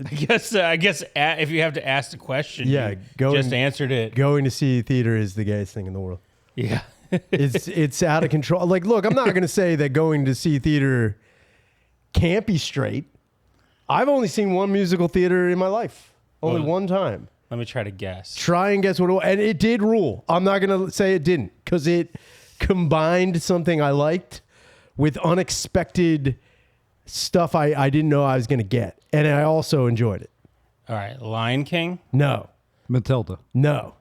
I guess if you have to ask the question, you just answered it. Going to see theater is the gayest thing in the world. Yeah. It's out of control. Like, look, I'm not going to say that going to see theater can't be straight. I've only seen one musical theater in my life. Only one time. Let me try to guess. Try and guess what it was. And it did rule. I'm not going to say it didn't, because it combined something I liked with unexpected stuff I didn't know I was going to get. And I also enjoyed it. All right. Lion King? No. Matilda? No.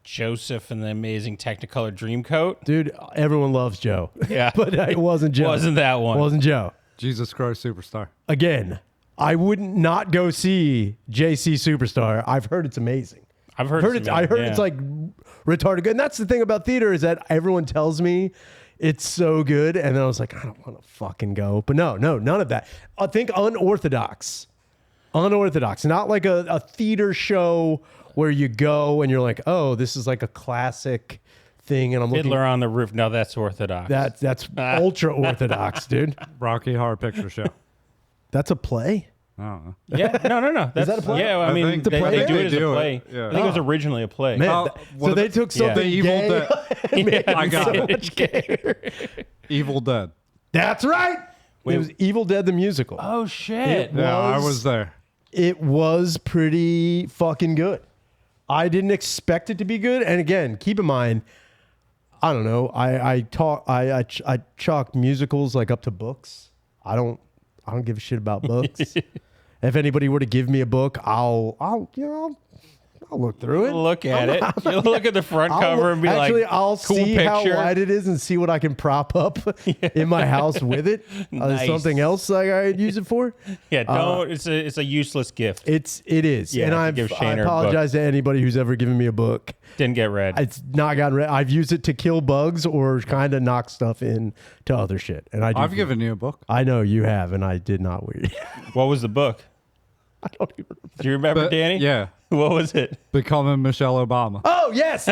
Joseph and the Amazing Technicolor Dreamcoat? Dude, everyone loves Joe. Yeah. But it wasn't Joe. Wasn't that one. Wasn't Joe. Jesus Christ Superstar. Again, I wouldn't not go see JC Superstar. I've heard it's amazing. I heard it's like retarded good. And that's the thing about theater, is that everyone tells me it's so good. And then I was like, I don't want to fucking go. But no, none of that. I think unorthodox. Not like a theater show where you go and you're like, oh, this is like a classic thing. And I'm looking. Fiddler on the Roof. No, that's orthodox. That's ultra orthodox, dude. Rocky Horror Picture Show. That's a play? I don't know. Yeah, no. Is that a play? Yeah, I mean, think they do it as a do it. play. Yeah. I think it was originally a play. Man, so they took something gay and made it I got so it. much gayer. Evil Dead. That's right. It was Evil Dead the musical. Oh, shit. Yeah, I was there. It was pretty fucking good. I didn't expect it to be good. And again, keep in mind, I don't know. I chalk musicals like up to books. I don't give a shit about books. If anybody were to give me a book, I'll look through it. Look at it. You'll look at the front cover and be like, I'll cool see picture. how wide it is and see what I can prop up in my house with it. Nice. Something else like I'd use it for. Yeah, don't. It's a useless gift. It is. Yeah, And to I give Shane her apologize to anybody who's ever given me a book. Didn't get read. It's not gotten read. I've used it to kill bugs or kind of knock stuff in to other shit. And I've given you a book. I know you have, and I did not read. What was the book? I don't even remember. Do you remember, Danny? Yeah. What was it? Becoming Michelle Obama. Oh yes,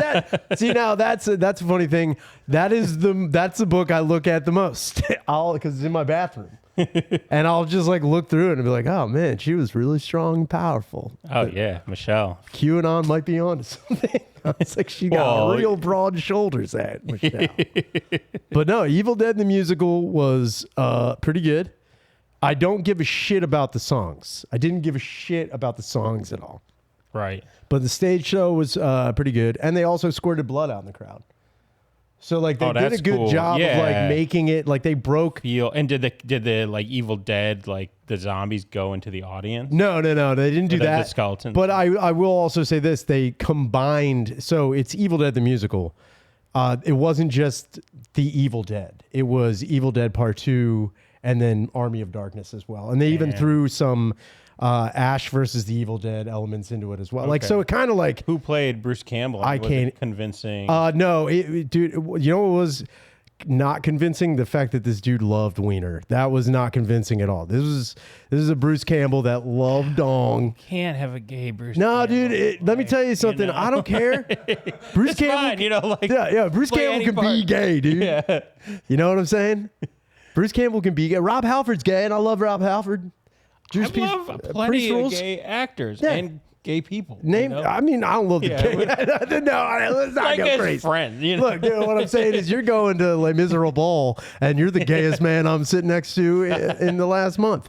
see now that's a funny thing. That's the book I look at the most. Because it's in my bathroom, and I'll just like look through it and be like, oh man, she was really strong and powerful. Oh yeah, Michelle. QAnon might be onto something. It's like she got real broad shoulders at Michelle. But no, Evil Dead the musical was pretty good. I don't give a shit about the songs. I didn't give a shit about the songs at all. Right. But the stage show was pretty good. And they also squirted blood out in the crowd. So like they did a good job of like making it like they broke. And did the like Evil Dead, like the zombies go into the audience? No. They didn't do that. The skeletons. But I will also say this. They combined. So it's Evil Dead the musical. It wasn't just the Evil Dead. It was Evil Dead Part 2 and then Army of Darkness as well. And they even threw some Ash versus the Evil Dead elements into it as well. Okay. Like, so it kind of like... Who played Bruce Campbell? I can't... Convincing? No, dude, you know what was not convincing? The fact that this dude loved wiener. That was not convincing at all. This is a Bruce Campbell that loved dong. Can't have a gay Bruce No, Campbell. Dude, let me tell you something. You know? I don't care. Bruce Campbell... Fine, like... Yeah, Bruce Campbell can be gay, dude. Yeah. You know what I'm saying? Bruce Campbell can be gay. Rob Halford's gay, and I love Rob Halford. I love plenty of gay actors and gay people. I mean, I don't love the gay. No, let's not go crazy. Friend, you know? Look, dude, what I'm saying is you're going to Les Miserables, and you're the gayest man I'm sitting next to in the last month.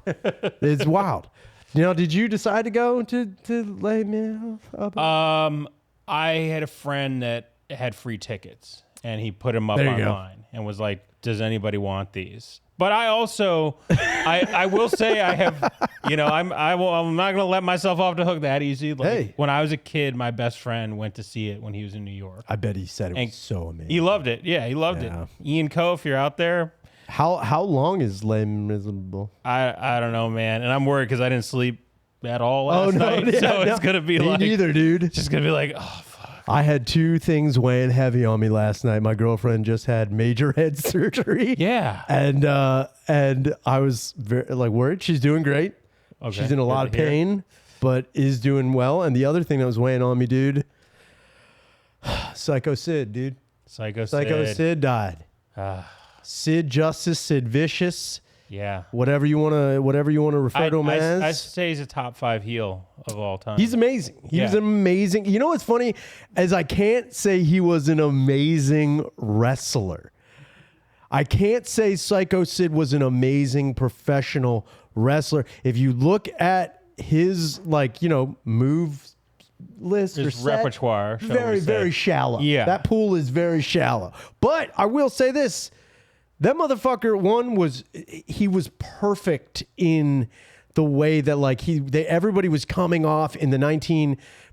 It's wild. You know, did you decide to go to Les Miserables? I had a friend that had free tickets, and he put them up online and was like, does anybody want these? But I also, I will say I have, I'm not going to let myself off the hook that easy. Like, when I was a kid, my best friend went to see it when he was in New York. I bet he said it was so amazing. He loved it. Yeah, he loved it. Ian Coe, if you're out there. How long is Les Miserables? I don't know, man. And I'm worried because I didn't sleep at all last night. It's going to be Me neither, dude. It's just going to be like, oh, I had two things weighing heavy on me last night. My girlfriend just had major head surgery. Yeah. And I was very worried. She's doing great. Okay. She's in a lot of pain, but is doing well. And the other thing that was weighing on me, dude, Psycho Sid, dude. Psycho Sid died. Sid Justice, Sid Vicious. Yeah. whatever you want to refer to him as. I say he's a top 5 heel of all time. He's amazing. He was amazing. You know what's funny? As I can't say he was an amazing wrestler. I can't say Psycho Sid was an amazing professional wrestler. If you look at his move list or His set, repertoire, shall we very, say. very shallow. Yeah. That pool is very shallow. But I will say this. That motherfucker, he was perfect in the way that everybody was coming off in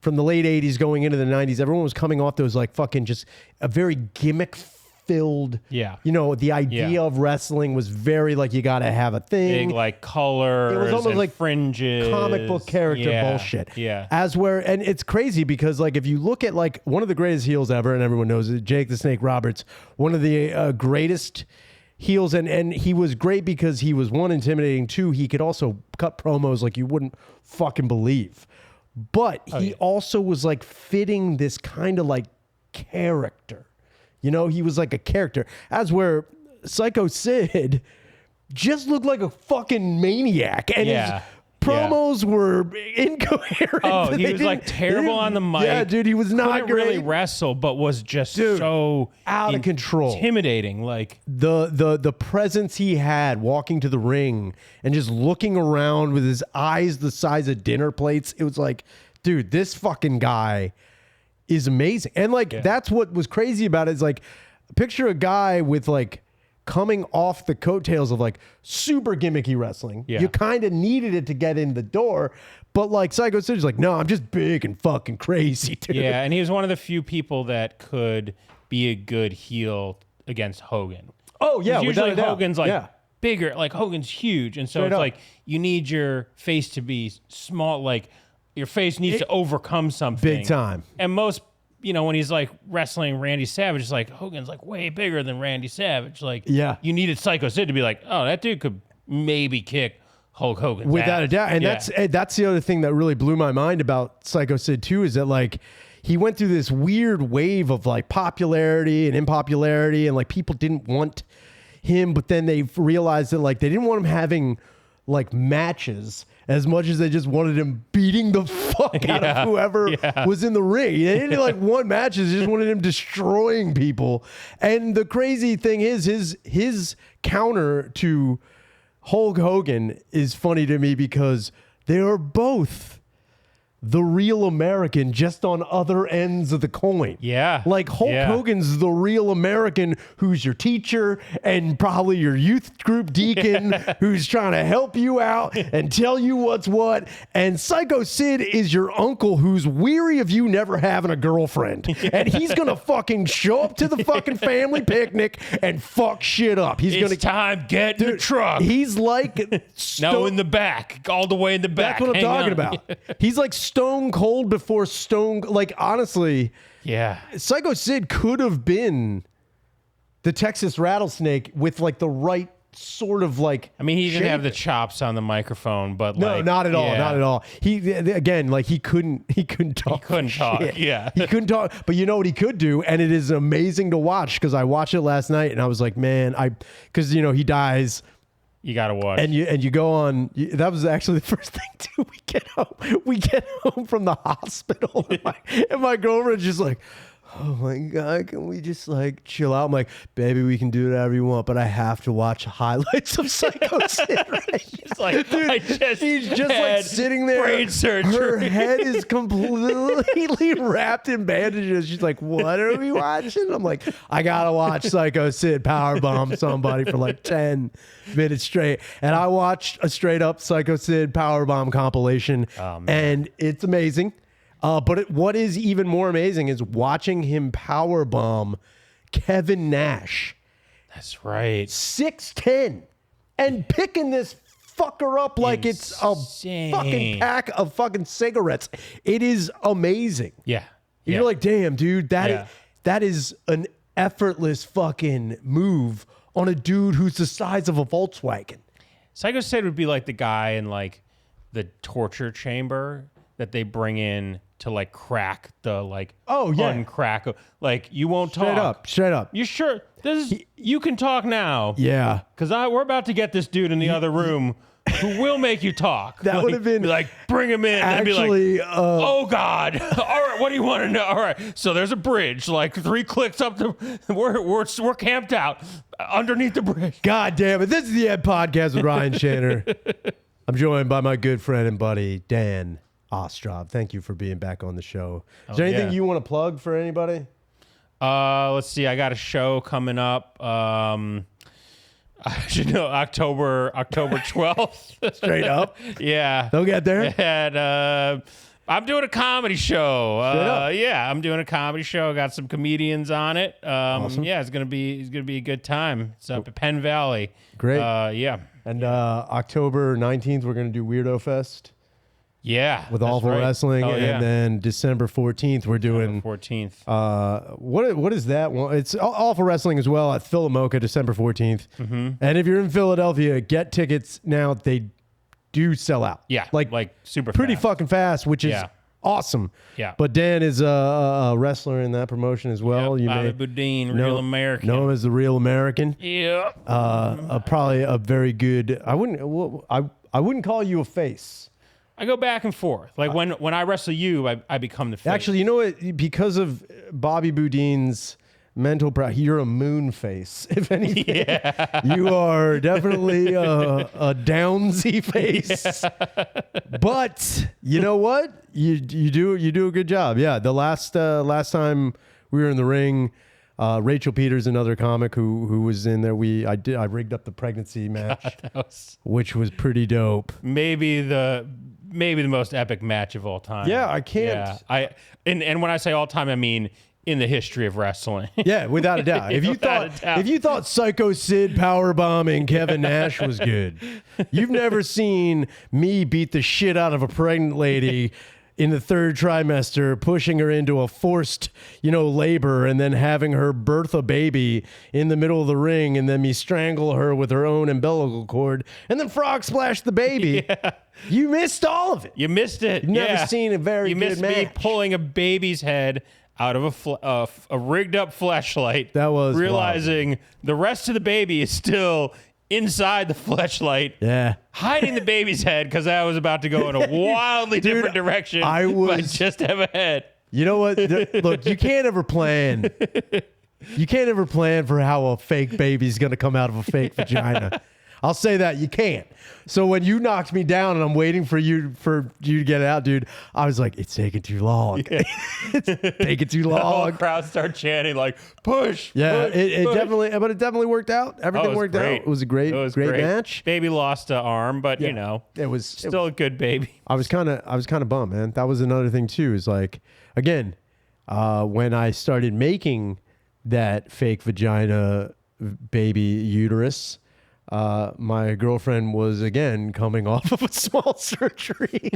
from the late 80s going into the 90s. Everyone was coming off those fucking just a very gimmick filled. Yeah. The idea of wrestling was very you got to have a thing. Big colors. It was almost like fringes. Comic book character bullshit. Yeah. And it's crazy because if you look at one of the greatest heels ever, and everyone knows it, Jake the Snake Roberts, one of the greatest heels, and he was great because he was, one, intimidating, two, he could also cut promos like you wouldn't fucking believe. But he also was fitting this kind of character. He was like a character. As where Psycho Sid just looked like a fucking maniac. And his promos were incoherent. Oh, he was terrible on the mic. Yeah, dude, he was not Couldn't great. really wrestle, but was just so out of control. Intimidating. The presence he had walking to the ring and just looking around with his eyes the size of dinner plates. It was dude, this fucking guy is amazing. And that's what was crazy about it is picture a guy with coming off the coattails of super gimmicky wrestling. Yeah. You kind of needed it to get in the door, but Psycho Sid is no, I'm just big and fucking crazy, dude. Yeah, and he was one of the few people that could be a good heel against Hogan. Oh yeah, usually without a doubt. Hogan's bigger, Hogan's huge, and so Straight it's up. you need your face to be small, your face needs to overcome something Big time. And most, when he's wrestling Randy Savage, it's Hogan's way bigger than Randy Savage. You needed Psycho Sid to be oh, that dude could maybe kick Hulk Hogan's without ass. a doubt. And that's the other thing that really blew my mind about Psycho Sid too, is that he went through this weird wave of popularity and impopularity, and people didn't want him, but then they realized that they didn't want him having matches as much as they just wanted him beating the fuck out of whoever was in the ring. They didn't want matches, they just wanted him destroying people. And the crazy thing is his counter to Hulk Hogan is funny to me because they are both the real American, just on other ends of the coin. Yeah. Hulk Hogan's the real American who's your teacher and probably your youth group deacon who's trying to help you out and tell you what's what. And Psycho Sid is your uncle who's weary of you never having a girlfriend. And he's going to fucking show up to the fucking family picnic and fuck shit up. He's going to time, get in the truck. He's No, in the back, all the way in the back. That's what I'm Hang talking on. about. He's Stone Cold before Stone. Honestly, Yeah. Psycho Sid could have been the Texas Rattlesnake with the right sort of I mean, he didn't have the shape. chops on the microphone, but No, not at all. yeah. Not at all. He again, he couldn't talk. He couldn't talk. Shit. Yeah. He couldn't talk. But you know what he could do, and it is amazing to watch because I watched it last night and I was man, because he dies. You gotta watch. And you go on. That was actually the first thing too. We get home from the hospital, and my girlfriend's just oh my God, can we just chill out? I'm baby, we can do whatever you want, but I have to watch highlights of Psycho Sid. Right? She's Dude, he's just sitting there. brain surgery. Her head is completely wrapped in bandages. She's what are we watching? I'm I gotta watch Psycho Sid powerbomb somebody for 10 minutes straight. And I watched a straight up Psycho Sid powerbomb compilation, and it's amazing. But what is even more amazing is watching him powerbomb Kevin Nash. That's right. 6'10", and picking this fucker up like it's a fucking pack of fucking cigarettes. It is amazing. Yeah. You're damn, dude, that is an effortless fucking move on a dude who's the size of a Volkswagen. Psycho Sid would be the guy in the torture chamber that they bring in to like crack the like uncrack. Like you won't talk. Straight up. You sure? You can talk now. Yeah. Because we're about to get this dude in the other room who will make you talk. That would have been be like, bring him in. Actually, and be like, oh God. All right, what do you want to know? All right, so there's a bridge, like 3 clicks up the. We're camped out underneath the bridge. God damn it! This is the Ed Podcast with Ryan Shanner. I'm joined by my good friend and buddy Dan Ostrov. Thank you for being back on the show. Is there anything you want to plug for anybody? Let's see. I got a show coming up. I should know October 12th. Straight up. Yeah. They'll get there. And I'm doing a comedy show. Yeah, I'm doing a comedy show. Got some comedians on it. Awesome. Yeah, it's gonna be a good time. It's up at Penn Valley. Great. Yeah. And October 19th, we're going to do Weirdo Fest. Yeah. With that's Awful right. Wrestling. Oh, yeah. And then December 14th, we're doing... 14th. What is that one? It's Awful Wrestling as well at Philomoka, December 14th. Mm-hmm. And if you're in Philadelphia, get tickets now. They do sell out. Yeah. Like super pretty fast. fucking fast, which is awesome. Yeah. But Dan is a wrestler in that promotion as well. Yep, Bobby Boudin, Real American. Know him as the Real American. Yeah. Probably a very good... I wouldn't call you a face. I go back and forth. Like when I wrestle you, I become the face. Actually, you know what? Because of Bobby Boudin's mental you're a moon face, if anything. Yeah. You are definitely a downsy face. Yeah. But you know what? You do a good job. Yeah. The last time we were in the ring, Rachel Peters, another comic who was in there. I rigged up the pregnancy match, which was pretty dope. Maybe the most epic match of all time. Yeah, I can't. Yeah, and when I say all time, I mean in the history of wrestling. Yeah, without a doubt. If you thought Psycho Sid powerbombing Kevin Nash was good, you've never seen me beat the shit out of a pregnant lady in the 3rd trimester, pushing her into a forced, labor, and then having her birth a baby in the middle of the ring, and then me strangle her with her own umbilical cord, and then frog splash the baby. Yeah. You missed all of it. You missed it. You've never seen a very good match. You missed me pulling a baby's head out of a rigged up fleshlight. That was realizing wild. The rest of the baby is still inside the fleshlight. Yeah. Hiding the baby's head because I was about to go in a wildly different direction. But just have a head. You know what? Look, you can't ever plan. You can't ever plan for how a fake baby's going to come out of a fake vagina. I'll say that you can't. So when you knocked me down and I'm waiting for you to get out, dude, I was like, it's taking too long. Yeah. It's taking too long. The whole crowd start chanting like, push. Yeah, push, it push. definitely worked out. Everything worked out. It was a great match. Baby lost an arm, but it was still a good baby. I was kind of bummed, man. That was another thing too. Is like, again, when I started making that fake vagina baby uterus, my girlfriend was again coming off of a small surgery,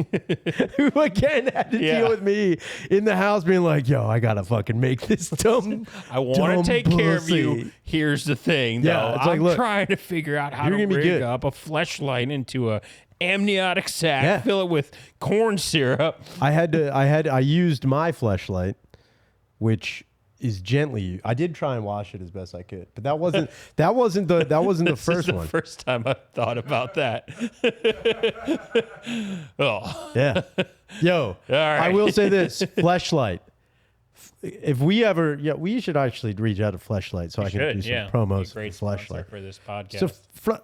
who again had to deal with me in the house being like, yo, I gotta fucking make this dumb. I want to take care of you. Here's the thing, though. Yeah, it's I'm like, look, trying to figure out how to rig up a fleshlight into a amniotic sac, fill it with corn syrup. I used my fleshlight, which is gently. I did try and wash it as best I could, but that wasn't the first one. The first time I thought about that. Oh yeah, yo. All right. I will say this: Fleshlight. If we ever, we should actually reach out to Fleshlight so I can do some promos for Fleshlight for this podcast. So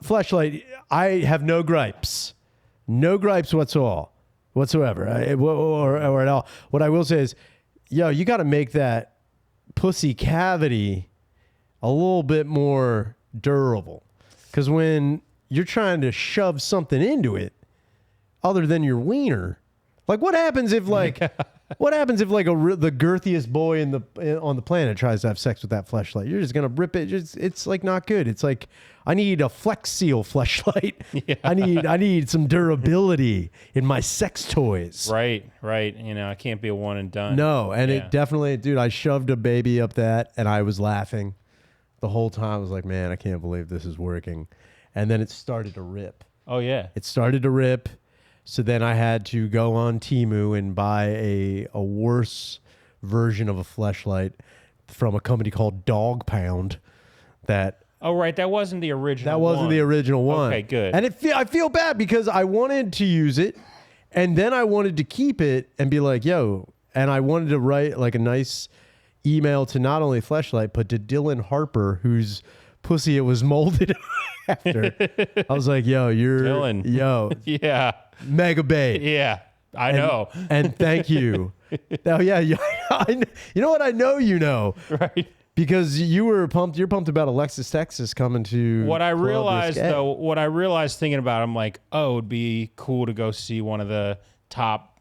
Fleshlight, I have no gripes whatsoever, or at all. What I will say is, you got to make that pussy cavity a little bit more durable, because when you're trying to shove something into it other than your wiener, like what happens if the girthiest boy on the planet tries to have sex with that fleshlight? You're just gonna rip it. It's like not good. It's like, I need a Flex Seal fleshlight. Yeah. I need some durability in my sex toys. Right. It can't be a one and done. No, and it definitely, dude, I shoved a baby up that and I was laughing the whole time. I was like, man, I can't believe this is working. And then it started to rip. Oh yeah. It started to rip. So then I had to go on Temu and buy a worse version of a fleshlight from a company called Dog Pound. Oh, right. That wasn't the original That wasn't one. the original one. Okay, good. And I feel bad because I wanted to use it, and then I wanted to keep it and be like, yo, and I wanted to write like a nice email to not only Fleshlight, but to Dylan Harper, whose pussy it was molded after. I was like, yo, you're Dylan. Yo, Yeah. mega babe. Yeah. I know. And thank you. Oh yeah, you know what? I know you know. Right. Because you're pumped about Alexis Texas coming to What I Club realized Risque. though, what I realized thinking about it, I'm like, oh, it'd be cool to go see one of the top,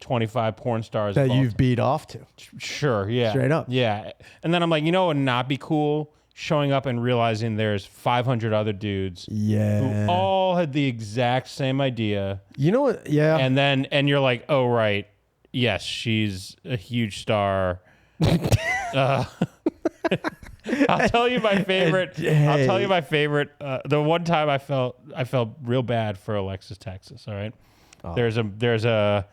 25 porn stars that of all you've beat off to. Sure, yeah. Straight up. Yeah. And then I'm like, it would not be cool showing up and realizing there's 500 other dudes Yeah. who all had the exact same idea. You know what? Yeah. And you're like, oh, right. Yes, she's a huge star. I'll tell you my favorite. I'll tell you my favorite. The one time I felt real bad for Alexis Texas. All right. Oh. There's a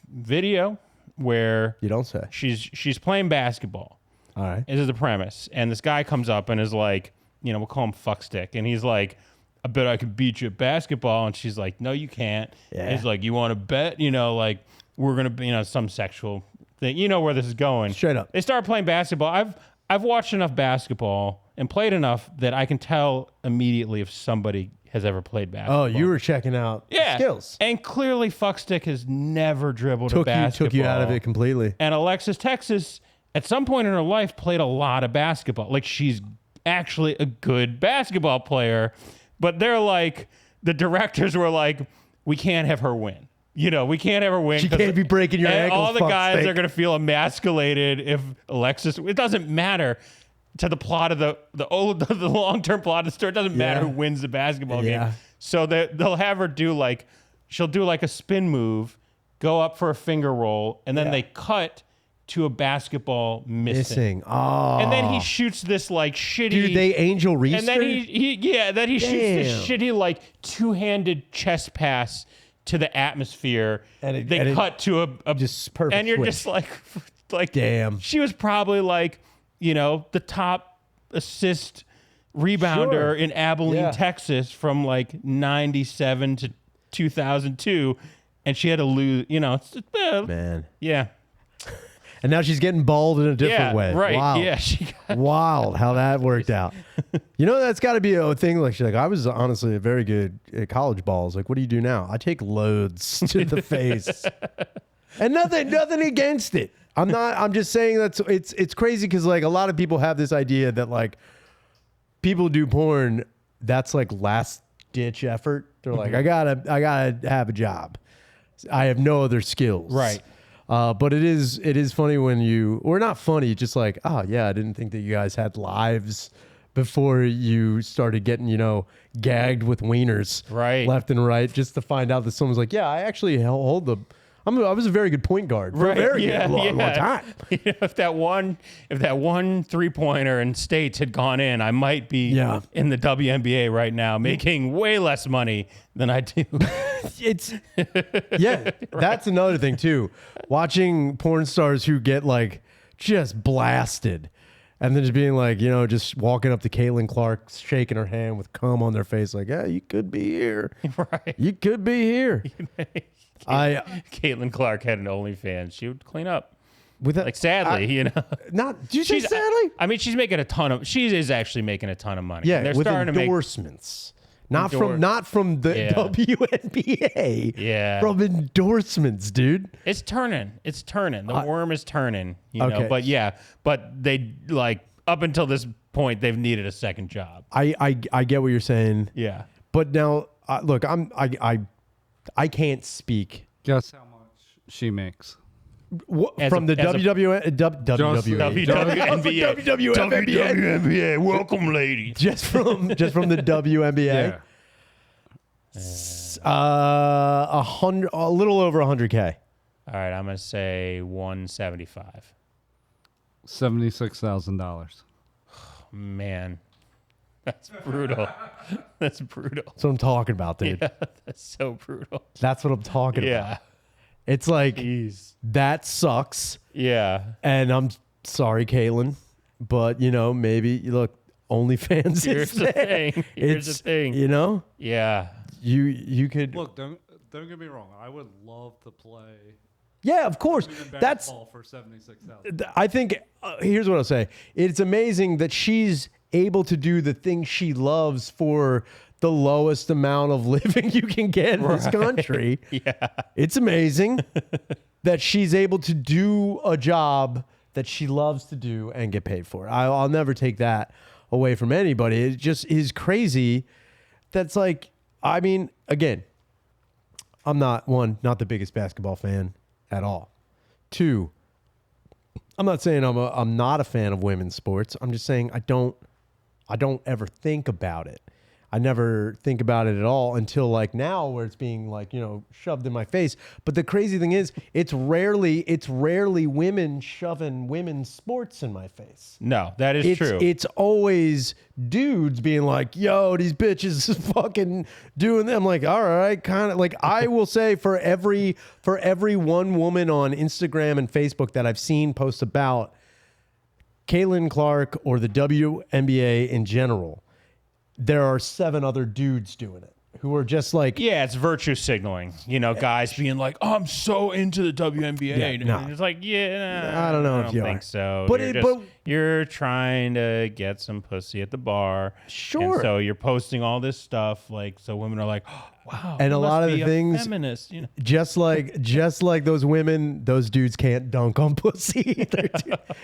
video where You don't say. she's playing basketball. All right. This is the premise, and this guy comes up and is like, we'll call him Fuckstick, and he's like, I bet I could beat you at basketball, and she's like, no, you can't. Yeah. And he's like, you want to bet? Like we're gonna be, some sexual thing. You know where this is going. Straight up. They start playing basketball. I've watched enough basketball and played enough that I can tell immediately if somebody has ever played basketball. Oh, you were checking out skills. And clearly Fuckstick has never dribbled a basketball. Took you out of it completely. And Alexis Texas, at some point in her life, played a lot of basketball. Like, she's actually a good basketball player. But they're like, the directors were like, we can't have her win. We can't have her win. She can't be breaking your ankles. All the guys are going to feel emasculated if Alexis. It doesn't matter to the plot of the long-term plot of the story. It doesn't matter who wins the basketball game. So they'll have her do she'll do a spin move, go up for a finger roll, and then they cut to a basketball missing. Oh. And then he shoots this shitty. Dude, they Angel Reese. And then he shoots this shitty two-handed chest pass to the atmosphere. And they cut to a just perfect and you're switch. just like Damn. She was probably the top assist rebounder in Abilene, Texas from 97 to 2002, and she had to lose. Man. Yeah. And now she's getting bald in a different way. Right. Wow. Yeah. Wild how that worked out. That's got to be a thing. She's like, I was honestly very good at college balls. Like, what do you do now? I take loads to the face, and nothing against it. I'm just saying it's crazy because a lot of people have this idea that people do porn. That's last ditch effort. They're like, I gotta have a job. I have no other skills. Right. But it is funny when or not funny, just I didn't think that you guys had lives before you started getting, gagged with wieners left and right, just to find out that someone's like, yeah, I actually hold I was a very good point guard for a very long time. If that one 3-pointer in States had gone in, I might be in the WNBA right now, making way less money than I do. That's another thing too. Watching porn stars who get just blasted, and then just being just walking up to Caitlin Clark, shaking her hand with cum on their face, yeah, you could be here. Right. You could be here. Caitlin Clark had an OnlyFans. She would clean up. With that, sadly, Not. Do you say sadly? I mean, she's making a ton of. She is actually making a ton of money. Yeah, and they're with starting endorsements. Not from the WNBA. Yeah. From endorsements, dude. It's turning. The worm is turning. Okay. But they up until this point they've needed a second job. I get what you're saying. Yeah. But now, look, I can't speak. Guess how much she makes. From the WNBA. WNBA. Welcome, ladies. Just from the WNBA. Yeah. A little over 100K. All right, I'm gonna say 175. $76,000. Man, That's brutal. That's brutal. That's what I'm talking about, dude. Yeah, that's so brutal. That's what I'm talking about. Yeah. It's like, Jeez. that sucks. Yeah. And I'm sorry, Caitlin, but, maybe, look, OnlyFans Here's is the there. thing. Here's the thing. Yeah. You could. Look, don't get me wrong. I would love to play Yeah, of course. women That's. basketball for 76,000. I think. Here's what I'll say. It's amazing that she's able to do the thing she loves for the lowest amount of living you can get in this country. Yeah. It's amazing that she's able to do a job that she loves to do and get paid for it. I'll never take that away from anybody. It just is crazy. That's like, I mean, again, I'm not the biggest basketball fan at all. Two, I'm not saying I'm not a fan of women's sports. I'm just saying I don't ever think about it. I never think about it at all until like now where it's being like, shoved in my face. But the crazy thing is it's rarely women shoving women's sports in my face. No, that is true. It's always dudes being like, yo, these bitches fucking doing them. Like, all right, kind of like I will say for every one woman on Instagram and Facebook that I've seen post about Caitlin Clark or the WNBA in general, there are 7 other dudes doing it who are just like, yeah, it's virtue signaling. Guys being like, "Oh, I'm so into the WNBA." Yeah, And no. it's like, I don't know I if you think are. so. But You're trying to get some pussy at the bar. Sure. And so you're posting all this stuff, like, so women are like, oh, "Wow." And you a lot must of be the things, feminist. just like those women, those dudes can't dunk on pussy either.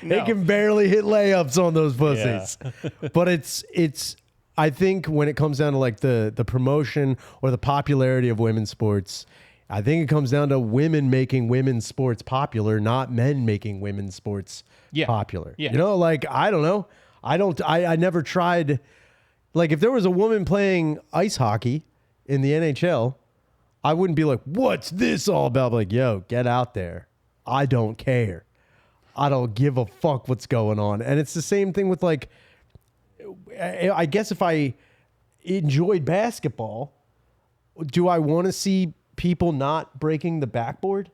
They can barely hit layups on those pussies. But it's. I think when it comes down to like the promotion or the popularity of women's sports, I think it comes down to women making women's sports popular, not men making women's sports popular. Yeah. Like, I don't know. I never tried. Like, if there was a woman playing ice hockey in the NHL, I wouldn't be like, what's this all about? Like, yo, get out there. I don't care. I don't give a fuck what's going on. And it's the same thing with like, I guess if I enjoyed basketball, do I want to see people not breaking the backboard?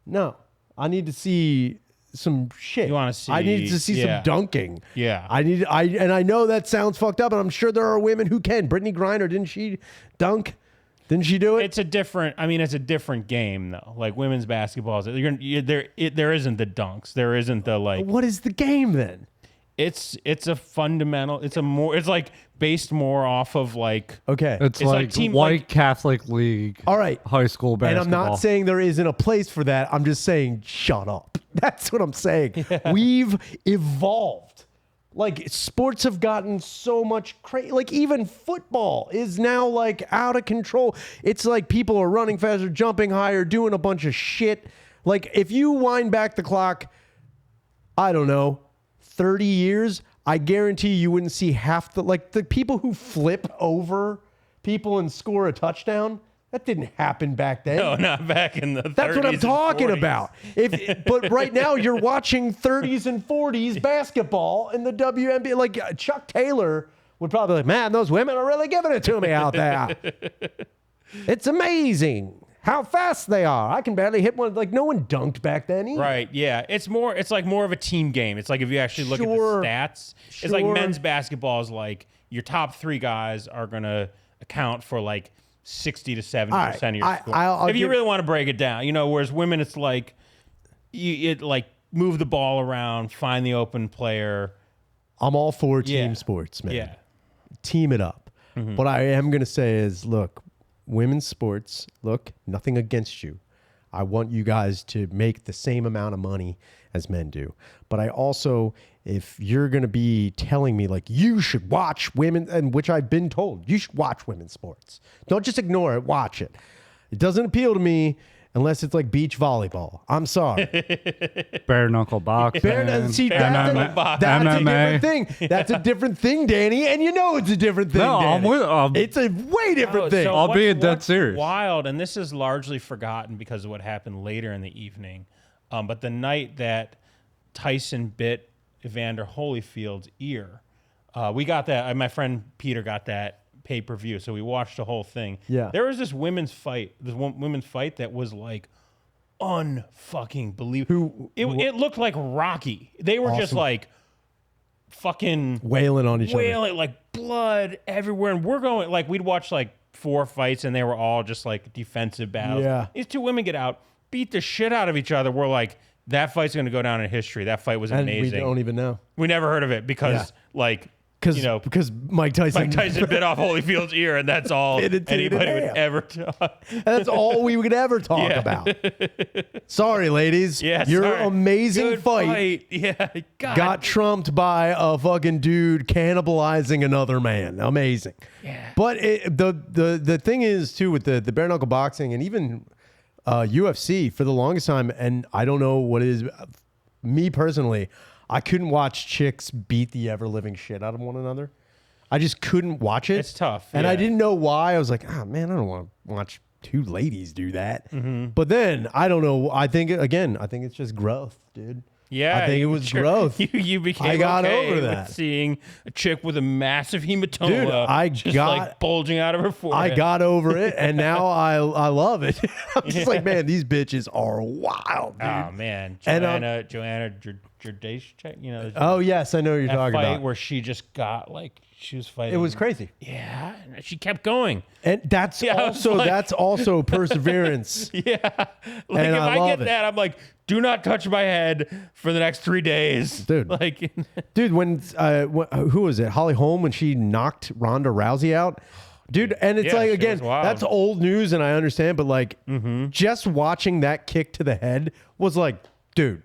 No. I need to see some shit. You want to see? I need to see some dunking. Yeah. I know that sounds fucked up, and I'm sure there are women who can. Brittany Griner, didn't she dunk? Didn't she do it? It's a different game though. Like women's basketball, there isn't the dunks. There isn't the like. What is the game then? It's a fundamental. It's like based more off of like. Okay. It's like team white Catholic League. All right. High school basketball. And I'm not saying there isn't a place for that. I'm just saying, shut up. That's what I'm saying. Yeah. We've evolved. Like, sports have gotten so much crazy. Like, even football is now, like, out of control. It's like people are running faster, jumping higher, doing a bunch of shit. Like, if you wind back the clock, I don't know, 30 years, I guarantee you wouldn't see half the people who flip over people and score a touchdown. That didn't happen back then. No, not back in the 30s. That's what I'm talking 40s. about. But right now you're watching 30s and 40s basketball in the WNBA. Like Chuck Taylor would probably be like, man, those women are really giving it to me out there. It's amazing how fast they are. I can barely hit one. Like, no one dunked back then either. Right, yeah. It's like more of a team game. It's like if you actually look at the stats, it's like men's basketball is like your top 3 guys are going to account for like 60 to 70% of your score. If you really want to break it down, whereas women, it's like, it like move the ball around, find the open player. I'm all for team sports, man. Yeah. Team it up. Mm-hmm. What I am going to say is, look, women's sports, look, nothing against you. I want you guys to make the same amount of money as men do. But I also, if you're going to be telling me like you should watch women, and which I've been told, you should watch women's sports. Don't just ignore it, watch it. It doesn't appeal to me unless it's like beach volleyball. I'm sorry. Bare knuckle boxing. That's a different thing. That's a different thing, Danny. And you know it's a different thing, Danny. It's a way different thing. I'll be dead serious. Wild, and this is largely forgotten because of what happened later in the evening. But the night that Tyson bit Evander Holyfield's ear, We got that. My friend Peter got that pay-per-view, so we watched the whole thing. Yeah. There was this women's fight that was like unfucking believable. It looked like Rocky. They were just like fucking wailing on each other. Like blood everywhere. And we're going, like, we'd watch like 4 fights and they were all just like defensive battles. Yeah. These 2 women get out, beat the shit out of each other. We're like, that fight's going to go down in history. That fight was amazing. We don't even know. We never heard of it because because Mike Tyson bit off Holyfield's ear, and that's all anybody would ever talk. That's all we would ever talk about. Sorry, ladies. Yeah, your amazing Good fight yeah, God. got trumped by a fucking dude cannibalizing another man. Amazing. Yeah. But the thing is too with the bare knuckle boxing and even UFC for the longest time, and I don't know what it is. Me personally, I couldn't watch chicks beat the ever living shit out of one another. I just couldn't watch it. It's tough. And yeah. I didn't know why. I was like, oh man, I don't want to watch 2 ladies do that. Mm-hmm. But then I don't know. I think it's just growth, dude. Yeah, I think it was growth. You became I got okay over with that. seeing a chick with a massive hematoma, Dude, I just got- like bulging out of her forehead. I got over it, and now I love it. I'm just like, man, these bitches are wild, dude. Oh man, And, Joanna Jurdashek, you know. Oh yes, I know what you're that talking fight about. where she just got like she was fighting. It was crazy, Yeah, and she kept going. and that's Yeah, I was also perseverance. Yeah, like And if I I love get it. that, I'm like, do not touch my head for the next 3 days, Dude. Like, Dude, when who was it? Holly Holm when she knocked Ronda Rousey out. Dude, and it's Yeah, like she again, was wild. that's old news, and I understand, but like, just watching that kick to the head was like, dude,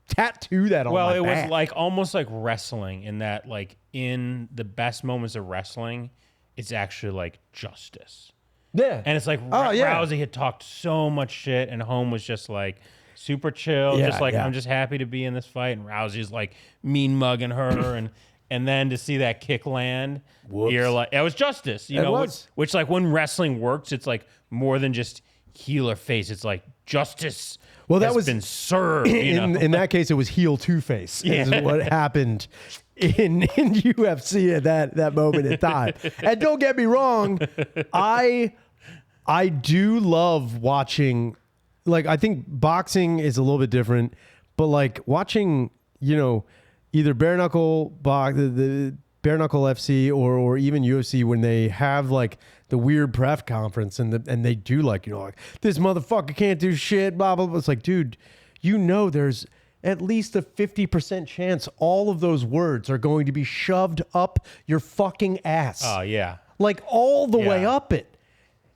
tattoo that on well, my it back. was like almost like wrestling in that, like in the best moments of wrestling, it's actually like justice. yeah, And it's like Oh, yeah. Rousey had talked so much shit, and Holm was just like super chill, Yeah, just like yeah. I'm just happy to be in this fight. And Rousey's like mean mugging her, and then to see that kick land, Whoops. you're like, it was justice, you It know. was. Which like when wrestling works, it's like more than just heel or face. It's like justice. Well, that has was- been served. You know? in that case, it was heel Two-Face. Is Yeah. what happened in UFC at that moment in time. And don't get me wrong, I do love watching. Like, I think boxing is a little bit different, but like watching, either bare knuckle the bare knuckle FC or even UFC when they have like the weird press conference and they do like this motherfucker can't do shit, blah blah blah. It's like, dude, there's at least a 50% chance all of those words are going to be shoved up your fucking ass. Oh yeah. Like all the way Yeah. up it.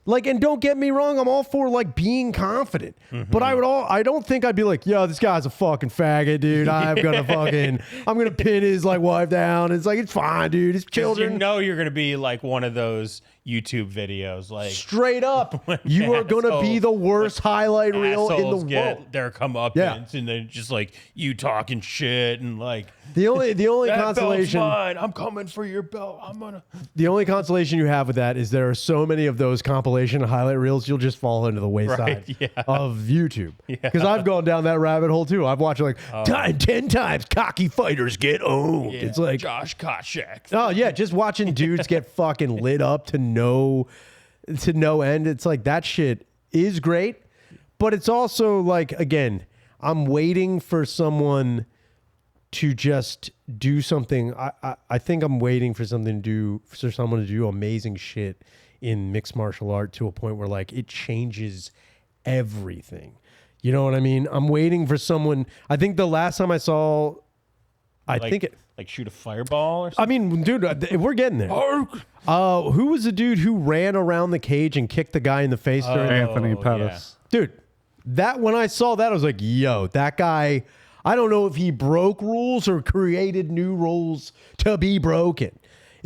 Like, and don't get me wrong, I'm all for like being confident, but I don't think I'd be like, yo, this guy's a fucking faggot, dude. I'm gonna pin his like wife down. It's like, it's fine, dude. It's 'Cause children. you know you're gonna be like one of those YouTube videos, like Straight up, you are gonna be the worst highlight reel in the assholes world. get their comeuppance, Yeah. and then just like you talking shit and like The only that consolation. belt's mine. I'm coming for your belt. I'm gonna. The only consolation you have with that is there are so many of those compilation highlight reels, you'll just fall into the wayside Right, yeah. of YouTube. Because I've gone down that rabbit hole too. I've watched like 10 times cocky fighters get owned. Yeah, It's like, Josh Koscheck. oh yeah, just watching dudes get fucking lit up to no end. It's like that shit is great, but it's also like, again, I'm waiting for someone to just do something. I think I'm waiting for someone to do amazing shit in mixed martial art to a point where like it changes everything. You know what I mean? I'm waiting for someone. I think the last time I saw, Like shoot a fireball or something. I mean, dude, we're getting there. Who was the dude who ran around the cage and kicked the guy in the face during Anthony Oh, Pettis. Dude, that when I saw that, I was like, yo, that guy, I don't know if he broke rules or created new rules to be broken.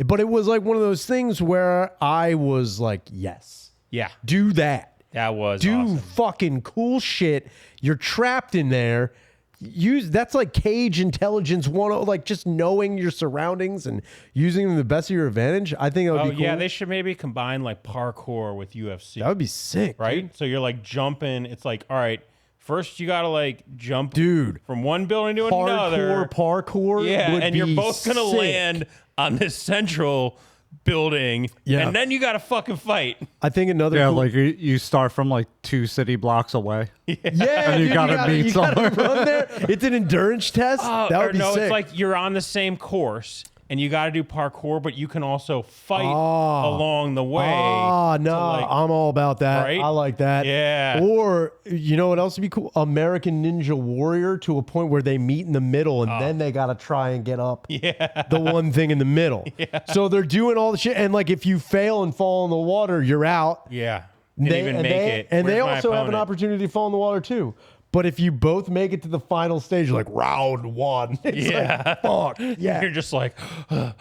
But it was like one of those things where I was like, yes, Yeah, do that. that was Do awesome. fucking cool shit. You're trapped in there. That's like cage intelligence like just knowing your surroundings and using them to the best of your advantage. I think that would Oh be cool. yeah, they should maybe combine like parkour with UFC. That would be sick. right? So you're like jumping. It's like, all right, First, you gotta like jump, Dude, from one building to another. Parkour. Yeah, would and be you're both gonna sick. land on this central building, Yeah. and then you gotta fucking fight. I think another Yeah, cool, like you start from like 2 city blocks away. yeah, and you dude, gotta meet you gotta somewhere. run there. It's an endurance test. That Or would be no, sick. it's like you're on the same course, and you gotta do parkour, but you can also fight along the way. No, I'm all about that. Right? I like that. Yeah. Or you know what else would be cool? American Ninja Warrior, to a point where they meet in the middle, and then they gotta try and get up. Yeah. The one thing in the middle. Yeah. So they're doing all the shit, and like if you fail and fall in the water, you're out. Yeah. Can't even make it. And they Where's my also have an opponent? opportunity to fall in the water too. But if you both make it to the final stage, like round one, it's like, fuck, yeah. You're just like,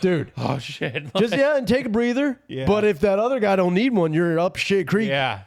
Dude, oh shit. just, and take a breather. Yeah. But if that other guy don't need one, you're up shit creek. Yeah.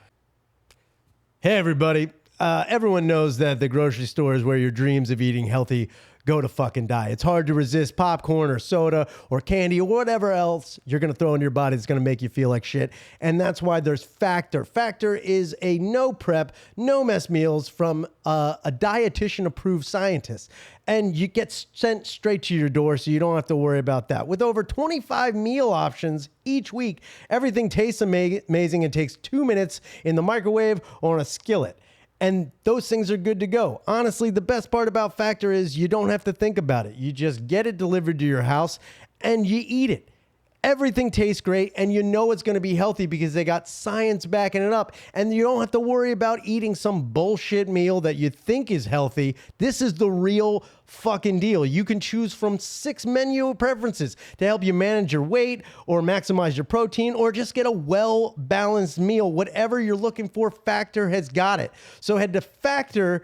Hey, everybody. Everyone knows that the grocery store is where your dreams of eating healthy go to fucking die. It's hard to resist popcorn or soda or candy or whatever else you're going to throw in your body that's going to make you feel like shit. And that's why there's Factor. Factor is a no prep, no mess meals from a dietitian approved scientist. And you get sent straight to your door, so you don't have to worry about that. With over 25 meal options each week, everything tastes amazing and takes 2 minutes in the microwave or on a skillet. And those things are good to go. Honestly, the best part about Factor is you don't have to think about it. You just get it delivered to your house and you eat it. Everything tastes great, and you know it's going to be healthy because they got science backing it up. And you don't have to worry about eating some bullshit meal that you think is healthy. This is the real fucking deal. You can choose from 6 menu preferences to help you manage your weight or maximize your protein or just get a well-balanced meal. Whatever you're looking for, Factor has got it. So head to factormeals.com,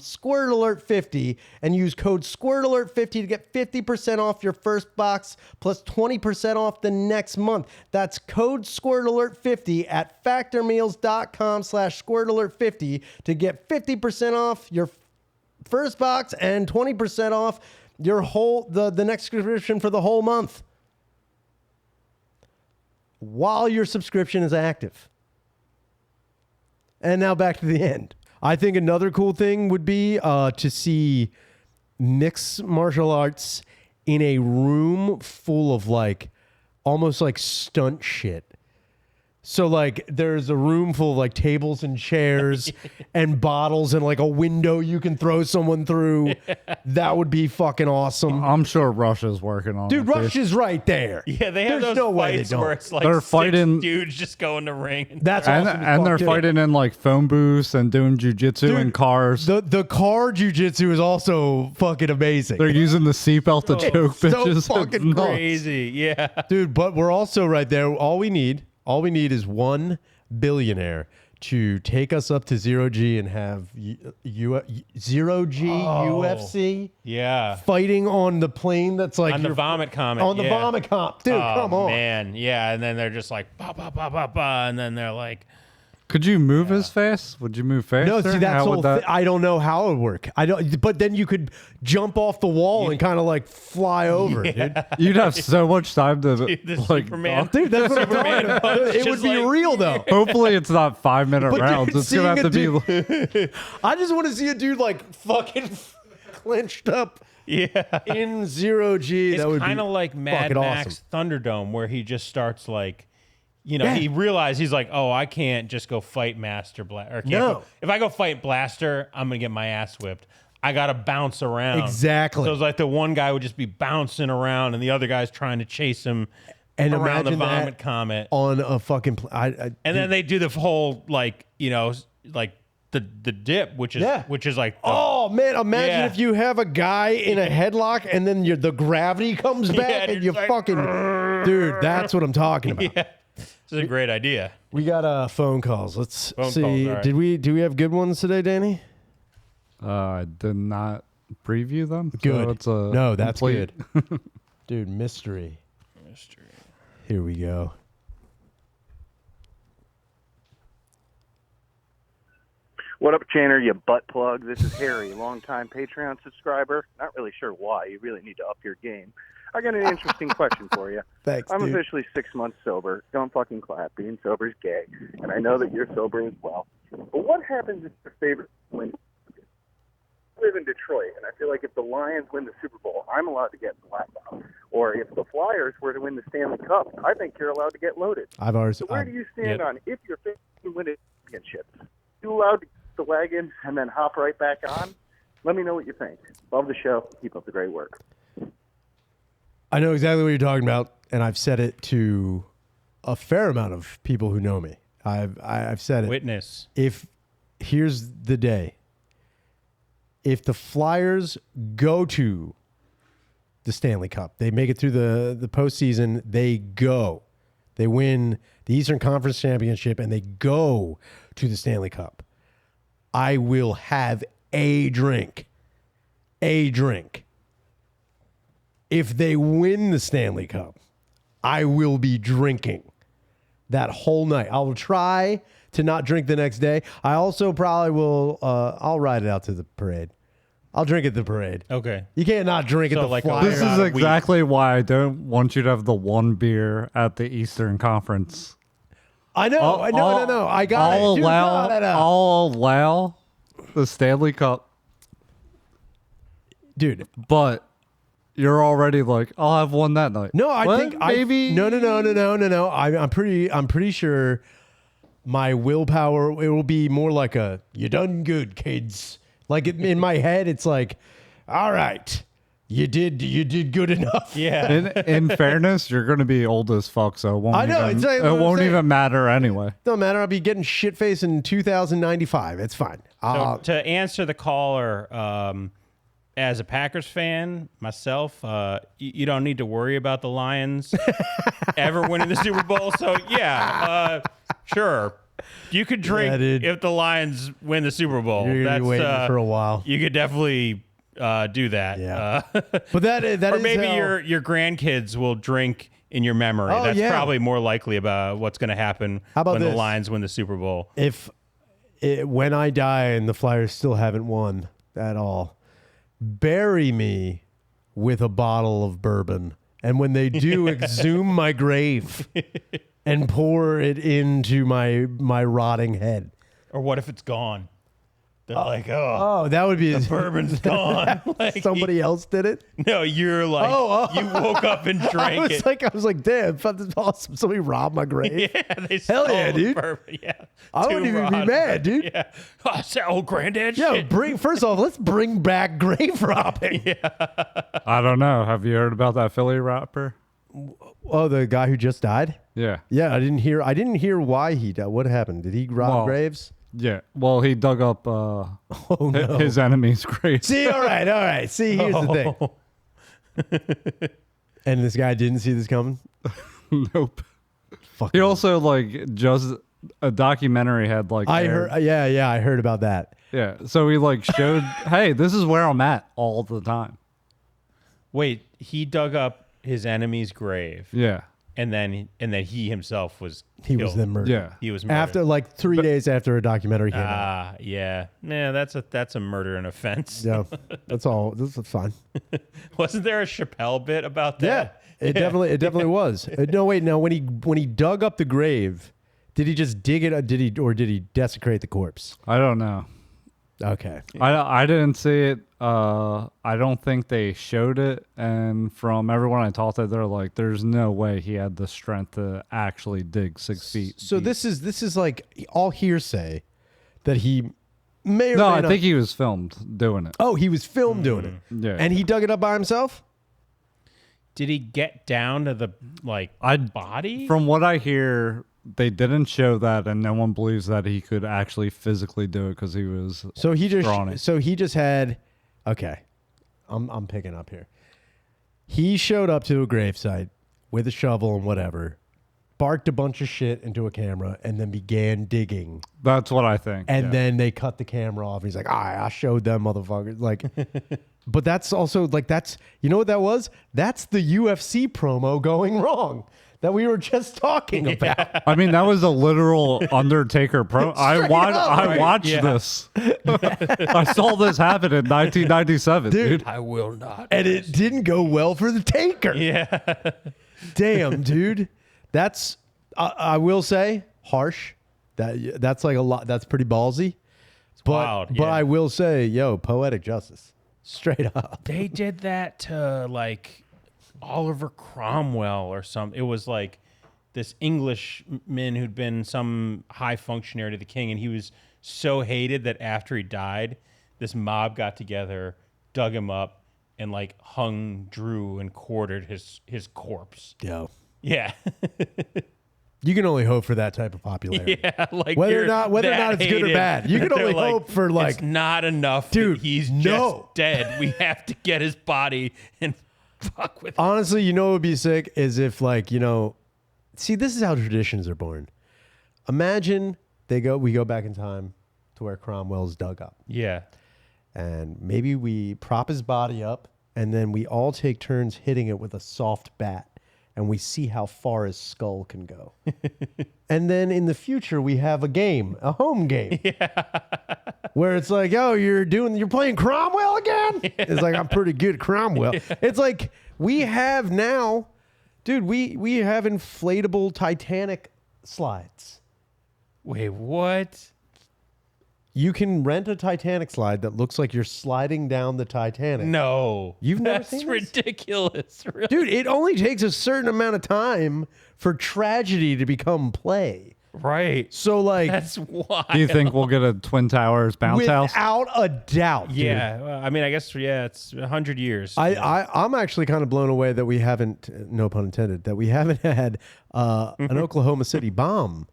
squirtalert50, and use code squirtalert50 to get 50% off your first box plus 20% off the next month. That's code squirtalert50 at factormeals.com/squirtalert50 to get 50% off your first box and 20% off your the next subscription for the whole month while your subscription is active. And now back to the end. I think another cool thing would be to see mixed martial arts in a room full of like almost like stunt shit. So like there's a room full of like tables and chairs and bottles and like a window you can throw someone through. That would be fucking awesome. I'm sure Russia's working on Dude, it. Rush is right there. Yeah, they have There's those no way they fights don't. where it's like They're 6 fighting- dudes just go in the ring. That's And, awesome. and they're Dude. fighting in like phone booths and doing jujitsu in cars. The car jujitsu is also fucking amazing. They're using the seatbelt to choke so bitches. fucking It's nuts. Crazy. Yeah. Dude, but we're also right there. All we need is 1 billionaire to take us up to 0G and have 0G UFC Yeah. fighting on the plane that's like On the your- vomit comet. on the yeah. vomit comp. Dude, Oh, come on. man. Yeah. And then they're just like, ba, ba, ba, ba, ba. And then they're like, Could you move as fast? Would you move faster? No, see that's How whole would that? I don't know how it would work. I don't. But then you could jump off the wall and kind of like fly over, dude. You'd have so much time to the like. Superman. Dude, that's what I'm talking Superman about. punch, It would just be like- real though. Hopefully, it's not 5-minute But rounds. dude, It's gonna have to be. I just want to see a dude like fucking clenched up Yeah. in 0G. It's That would kind be of like Mad fucking Max awesome. Thunderdome, where he just starts like, Yeah. he realized he's like, oh, I can't just go fight Master Blaster. No. If I go fight Blaster, I'm gonna get my ass whipped. I gotta bounce around. Exactly. So it's like the one guy would just be bouncing around, and the other guy's trying to chase him And around the imagine that vomit comet. on a fucking. And then they do the whole like, like the dip, which is Yeah. like the, Oh man! Imagine Yeah. if you have a guy in a headlock and then the gravity comes back Yeah, and it's you like, fucking dude. That's what I'm talking about. yeah. This is a great idea. We got phone calls. Let's Phone see. calls, all right. Do we have good ones today, Danny? I did not preview them. Good. So it's a No, that's complete- good. Dude, mystery. Here we go. What up, Channer, you butt plug? This is Harry, longtime Patreon subscriber. Not really sure why. You really need to up your game. I got an interesting question for you. Thanks, I'm dude. officially 6 months sober. Don't fucking clap. Being sober is gay. And I know that you're sober as well. But what happens if your favorite wins? I live in Detroit, and I feel like if the Lions win the Super Bowl, I'm allowed to get blacked out. Or if the Flyers were to win the Stanley Cup, I think you're allowed to get loaded. So where do you stand on if your favorite team wins a championship? You allowed to get the wagon and then hop right back on? Let me know what you think. Love the show. Keep up the great work. I know exactly what you're talking about, and I've said it to a fair amount of people who know me. I've said it. Witness. Here's the day. If the Flyers go to the Stanley Cup, they make it through the postseason, they win the Eastern Conference Championship, and they go to the Stanley Cup, I will have a drink. If they win the Stanley Cup, I will be drinking that whole night. I will try to not drink the next day. I also probably will, I'll ride it out to the parade. I'll drink at the parade. Okay. You can't not drink at the Flyers. This is exactly why I don't want you to have the one beer at the Eastern Conference. I know. No. I got I'll it. I'll allow the Stanley Cup. Dude. But you're already like, I'll have one that night. No, I think maybe. No. I'm pretty sure my willpower, it will be more like a, you done good, kids. Like in my head, it's like, all right, you did good enough. Yeah. In fairness, you're going to be old as fuck, so it won't, I know, exactly it won't even matter anyway. Don't matter. I'll be getting shit faced in 2095. It's fine. So to answer the caller, as a Packers fan myself, you don't need to worry about the Lions ever winning the Super Bowl. So yeah, sure. You could drink if the Lions win the Super Bowl. You're gonna be waiting for a while. You could definitely do that. Yeah. But that or is maybe how, your grandkids will drink in your memory. Oh, That's yeah. probably more likely about what's going to happen How about when this? the Lions win the Super Bowl. When I die and the Flyers still haven't won at all, bury me with a bottle of bourbon. And when they do, exhume my grave and pour it into my rotting head. Or what if it's gone? They're like, oh, that would be the bourbon's gone. Like, somebody else did it. No, you're like, you woke up and drank it. I was like, damn, this is awesome. Somebody robbed my grave. Yeah, they Hell stole yeah, the dude. bourbon. Yeah, I wouldn't even be mad, dude. Yeah, it's that old granddad Yeah, shit. first off, let's bring back grave robbing. I don't know. Have you heard about that Philly rapper? Oh, the guy who just died? Yeah. Yeah, I didn't hear why he died. What happened? Did he rob graves? Yeah. Well, he dug up his enemy's grave. See, all right. See, here's the thing. And this guy didn't see this coming? Nope. Fuck. He also just a documentary had I heard about that. Yeah. So he showed, hey, this is where I'm at all the time. Wait, he dug up his enemy's grave. Yeah. And then he himself was He killed. was then murdered. Yeah. He was murdered. After 3 days after a documentary came out. Yeah. Man, that's a murder and offense. Yeah, that's all. This is fine. Wasn't there a Chappelle bit about that? Yeah, it definitely was. No, wait, no. When he dug up the grave, did he just dig it? Did he desecrate the corpse? I don't know. Okay. I didn't see it. I don't think they showed it. And from everyone I talked to, they're like, there's no way he had the strength to actually dig 6 feet. So deep. this is like all hearsay that he may or No, may I not. think he was filmed doing it. Oh, he was filmed doing it. Yeah. And he dug it up by himself? Did he get down to the body? From what I hear, they didn't show that, and no one believes that he could actually physically do it because he was scrawny. So he just had. Okay, I'm picking up here. He showed up to a gravesite with a shovel and whatever, barked a bunch of shit into a camera, and then began digging. That's what I think. And then they cut the camera off. He's like, all right, I showed them motherfuckers. Like, but that's also you know what that was? That's the UFC promo going wrong that we were just talking about. I mean, that was a literal Undertaker pro. I watched this. I saw this happen in 1997, dude. I will not. And it didn't go well for the Taker. Yeah. Damn, dude. That's, I will say, harsh. That's like a lot. That's pretty ballsy. Wild, But yeah. I will say, poetic justice. Straight up. They did that to like Oliver Cromwell or something. It was like this Englishman who'd been some high functionary to the king, and he was so hated that after he died, this mob got together, dug him up, and like hung, drew, and quartered his corpse. Yo. Yeah. You can only hope for that type of popularity. Yeah, like Whether or you're not that it's good or hated bad. You can that only they're like, hope for like it's not enough. Dude, That he's no. just dead. We have to get his body and fuck with him. honestly, you know what would be sick is if like, see, this is how traditions are born. Imagine we go back in time to where Cromwell's dug up. Yeah. And maybe we prop his body up and then we all take turns hitting it with a soft bat and we see how far his skull can go. And then in the future we have a home game. Where it's like, you're playing Cromwell again? Yeah. It's like, I'm pretty good at Cromwell. Yeah. It's like we have now, dude, we have inflatable Titanic slides. Wait, what? You can rent a Titanic slide that looks like you're sliding down the Titanic. No. You've never That's seen this? ridiculous. Really? Dude, it only takes a certain amount of time for tragedy to become play. Right. So, like, That's wild. Do you think we'll get a Twin Towers bounce house? without a doubt, dude. Yeah. Well, I mean, I guess, it's 100 years. I'm actually kind of blown away that we haven't, no pun intended, that we haven't had an Oklahoma City bomb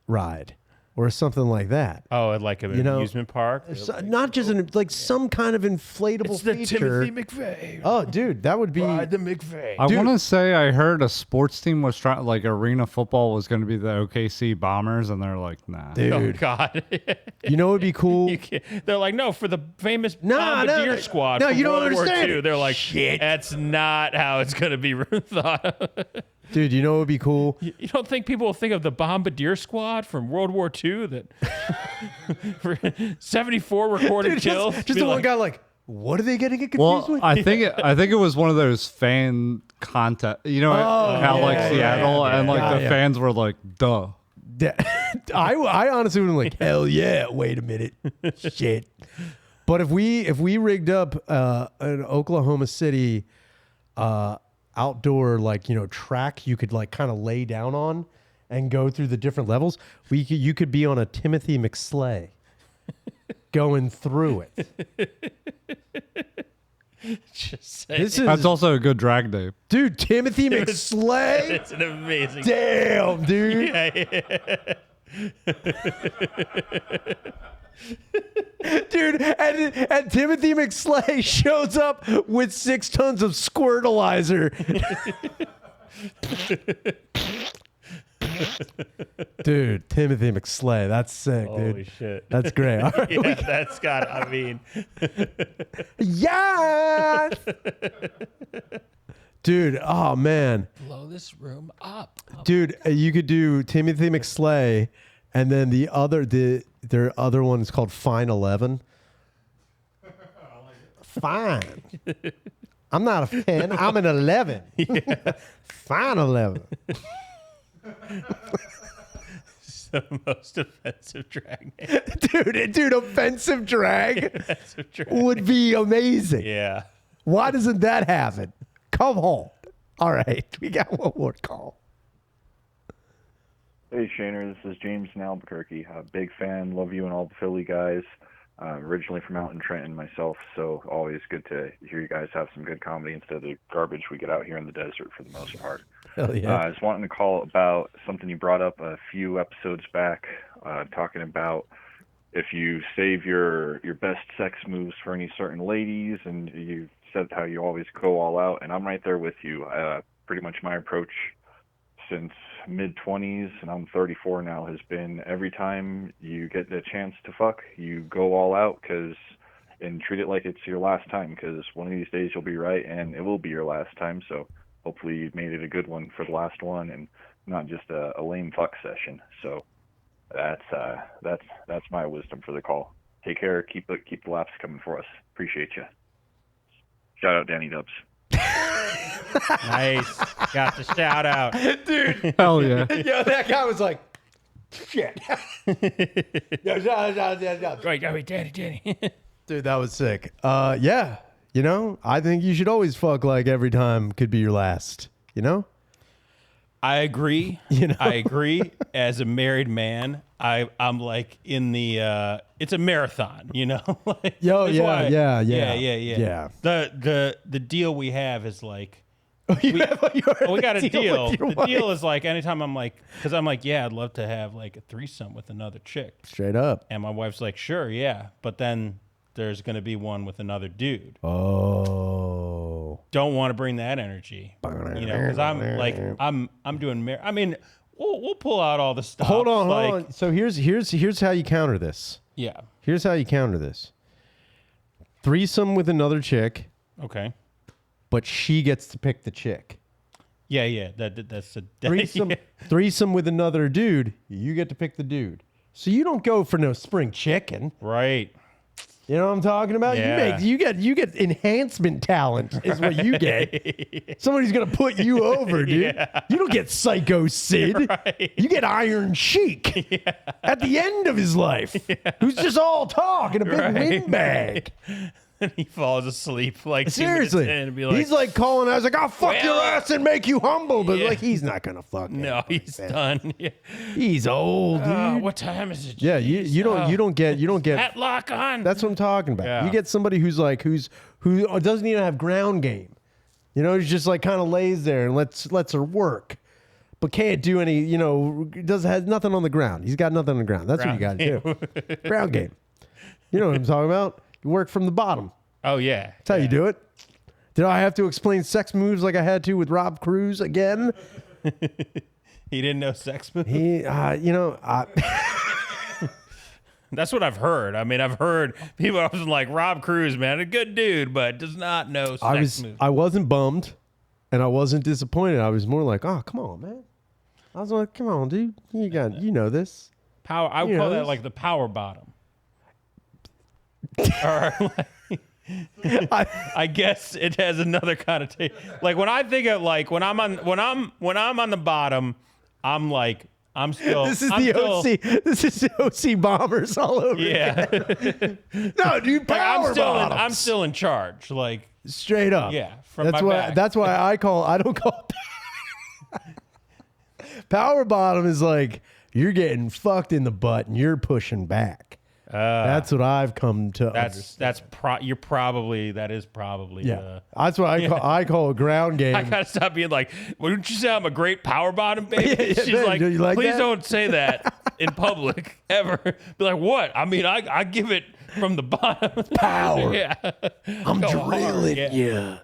ride or something like that. Oh, at like an amusement park? So, not just some kind of inflatable It's the feature. Timothy McVeigh. Oh, dude, that would be. Ride the McVeigh. I want to say I heard a sports team was trying, like arena football was going to be the OKC Bombers, and they're like, nah. Dude, Oh, God. you know what would be cool? They're like, no, for the famous No, Bombardier no, squad no, from you don't World War understand. II. They're like, Shit. that's not how it's going to be thought of. Dude, you know what would be cool? You don't think people will think of the Bombardier squad from World War II that 74 recorded Dude, kills? just Be the one like, guy like, what are they getting it confused Well, with? I think it was one of those fan contest. You know how like yeah, Seattle yeah, and like yeah. the Yeah. fans were like, duh. I honestly would have been like, hell yeah, wait a minute. Shit. But if we rigged up an Oklahoma City outdoor track you could like kind of lay down on and go through the different levels, you could be on a Timothy McSlay going through it. just say, This is That's also a good drag name. dude, Timothy McSlay. it's an amazing. Damn, dude. Dude, and Timothy McSlay shows up with 6 tons of squirtalizer. Dude, Timothy McSlay, that's sick, dude. Holy shit. That's great. All right, Yeah, that's got, I mean, yes! Dude, oh man. blow this room up. Dude, you could do Timothy McSlay, and then their other one is called Fine 11. Fine. I'm not a 10. I'm an 11. Fine 11. It's the most offensive drag name. Dude, offensive drag Offensive drag. would be amazing. Yeah. Why doesn't that happen? Come on. All right, we got one more call. Hey, Shaner, this is James in Albuquerque. Big fan, love you and all the Philly guys. Originally from out in Trenton myself, so always good to hear you guys have some good comedy instead of the garbage we get out here in the desert for the most part. Hell yeah. I was wanting to call about something you brought up a few episodes back, talking about if you save your best sex moves for any certain ladies, and you said how you always go all out, and I'm right there with you. Pretty much my approach since mid-20s, and I'm 34 now, has been every time you get the chance to fuck, you go all out and treat it like it's your last time, because one of these days you'll be right and it will be your last time. So hopefully you made it a good one for the last one and not just a lame fuck session. So that's my wisdom for the call. Take care. Keep the laughs coming for us. Appreciate you. Shout out Danny Dubs. Nice. Got the shout out. Dude. Hell yeah. Yo, that guy was like, Shit. Wait, Danny. Dude, that was sick. Yeah. You know, I think you should always fuck like every time could be your last. You know? I agree. You know? I agree. As a married man, I'm like in the it's a marathon, you know? Like, Yo, that's yeah. Yeah. The deal we have is like we got a deal. The deal is like anytime I'm like, because I'm like, yeah, I'd love to have like a threesome with another chick. Straight up. And my wife's like, sure, yeah. But then there's going to be one with another dude. Oh. Don't want to bring that energy. You know, because I'm like, I'm doing, I mean, we'll pull out all the stuff. Hold on. So here's how you counter this. Yeah. Here's how you counter this. Threesome with another chick, Okay. but she gets to pick the chick. Yeah. That's a Threesome, yeah. threesome with another dude, you get to pick the dude. So you don't go for no spring chicken. Right. You know what I'm talking about? Yeah. You get enhancement talent is what you get. Somebody's gonna put you over, dude. Yeah. You don't get Psycho Sid. Right. You get Iron Sheik at the end of his life, who's just all talk and a big windbag. And he falls asleep like 2 Seriously, minutes in and be like, he's like calling. I was like, "I'll fuck your Well, ass and make you humble," but yeah. like he's not gonna fuck. no, anybody, he's man. done. Yeah. He's old, dude. What time is it? Yeah, you don't get Hat lock on. That's what I'm talking about. Yeah. You get somebody who doesn't even have ground game. You know, he's just like kind of lays there and lets her work, but can't do any. You know, has nothing on the ground. He's got nothing on the ground. That's what you got to do. Ground game. You know what I'm talking about? You work from the bottom. Oh yeah. That's how you do it. Did I have to explain sex moves like I had to with Rob Cruz again? He didn't know sex moves. That's what I've heard. I mean, I've heard people I was like, Rob Cruz, man, a good dude, but does not know sex moves. I wasn't bummed, and I wasn't disappointed. I was more like, oh, come on, man. I was like, come on, dude. You know this. Power. I would call that like the power bottom. Or I guess it has another connotation. Like when I think of like when I'm on the bottom, I'm like I'm still. This is I'm the still, OC. This is the OC bombers all over. Yeah. No, dude, power bottoms. I'm still in charge. Like straight up. Yeah. From my back. That's why I don't call. Power bottom is like you're getting fucked in the butt and you're pushing back. That's what I've come to understand. That is probably yeah. That's what I call a ground game. I gotta stop being like, wouldn't you say I'm a great power bottom, baby? She's man, like, do you like please that? don't say that in public ever. Be like, what? I mean, I give it from the bottom. Power. Yeah, I'm Go hard. drilling Yeah. you,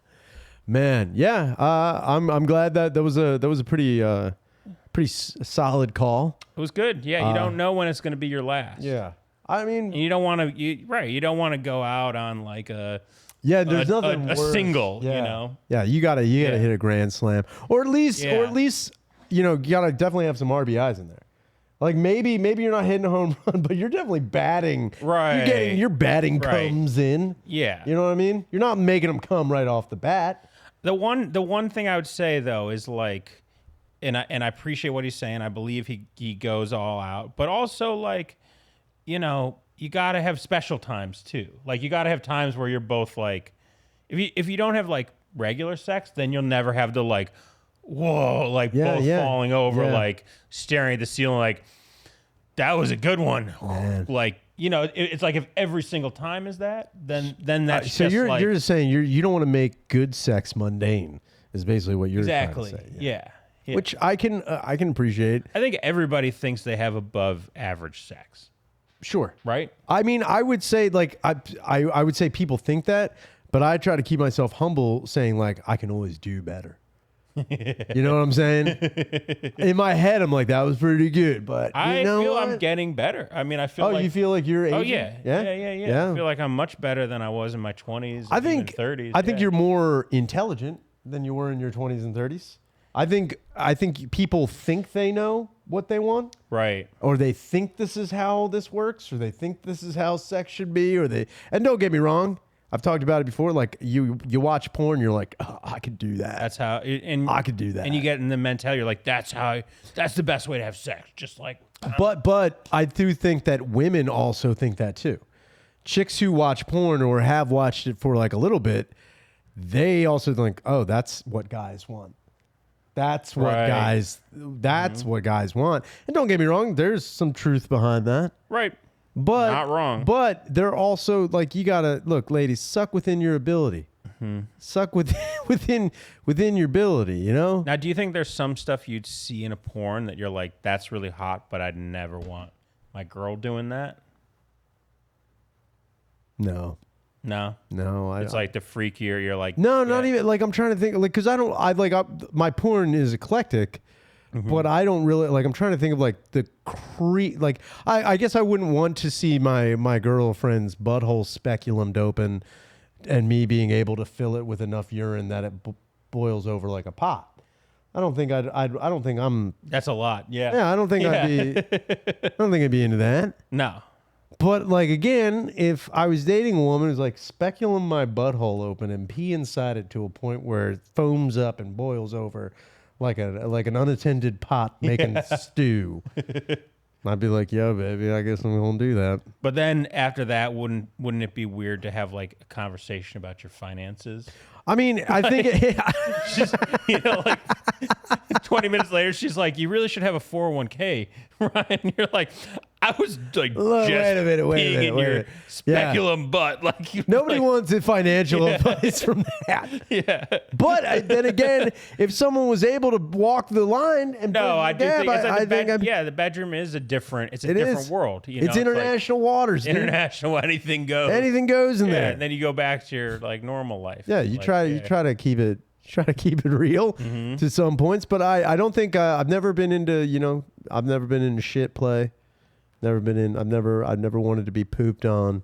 man. Yeah, I'm glad that was a pretty solid call. It was good. Yeah, you don't know when it's gonna be your last. Yeah, I mean, And you don't want to. You don't want to go out on like a. yeah. There's nothing a worse. single. Yeah. You know. Yeah, you gotta hit a grand slam, or at least, you gotta definitely have some RBIs in there. Like maybe you're not hitting a home run, but you're definitely batting. Right. Your batting Right. comes in. Yeah. You know what I mean? You're not making them come right off the bat. The one thing I would say though is like, and I appreciate what he's saying. I believe he goes all out, but also like, you gotta have special times too. Like you gotta have times where you're both like, if you don't have like regular sex, then you'll never have the like, whoa, like both falling over, like staring at the ceiling, like that was a good one. Man. Like it's like if every single time is that, then that's So just you're like, you're just saying you don't want to make good sex mundane. Is basically what you're exactly trying to say. yeah. Yeah. Which I can appreciate. I think everybody thinks they have above average sex, Sure. right? I mean, I would say like I would say people think that, but I try to keep myself humble, saying like I can always do better. You know what I'm saying? In my head, I'm like that was pretty good, but I know feel what? I'm getting better. I mean, I feel like you feel like you're aging? oh yeah. Yeah. I feel like I'm much better than I was in my 20s. I think even 30s. I think you're more intelligent than you were in your 20s and 30s. I think people think they know what they want, right. or they think this is how this works, or they think this is how sex should be, and don't get me wrong, I've talked about it before. Like you watch porn, you're like, oh, I could do that. That's how. And I could do that. And you get in the mentality, you're like, that's the best way to have sex. Just like. But I do think that women also think that too. Chicks who watch porn or have watched it for like a little bit, they also think, oh, that's what guys want. That's what guys. That's what guys want. And don't get me wrong, there's some truth behind that. Right. But not wrong. But they're also like, you gotta look, ladies, suck within your ability. Suck within your ability. You know. Now, do you think there's some stuff you'd see in a porn that you're like, that's really hot, but I'd never want my girl doing that? No. It's like the freakier. You're like, not even like I'm trying to think like because my porn is eclectic, but I don't really like. I'm trying to think of like the like I guess I wouldn't want to see my girlfriend's butthole speculum open, and me being able to fill it with enough urine that it boils over like a pot. I don't think I don't think I'm. That's a lot. Yeah. Yeah, I don't think I'd be. I don't think I'd be into that. No. But like again, if I was dating a woman who's like speculum my butthole open and pee inside it to a point where it foams up and boils over like an unattended pot making stew, I'd be like, yo, baby, I guess I'm gonna do that. But then after that, wouldn't it be weird to have like a conversation about your finances? I mean, I think she's, like 20 minutes later, she's like, you really should have a 401k, Ryan. You're like, I was like, look, just wait a minute, peeing in your speculum butt. Like nobody wants a financial advice from that. Yeah. But then again, if someone was able to walk the line and I do think the bedroom is a different. It's a different world. It's international waters. Dude. International. Anything goes. Anything goes in there. And then you go back to your like normal life. Yeah, you try to keep it real to some points, but I don't think I've never been into shit play. I've never wanted to be pooped on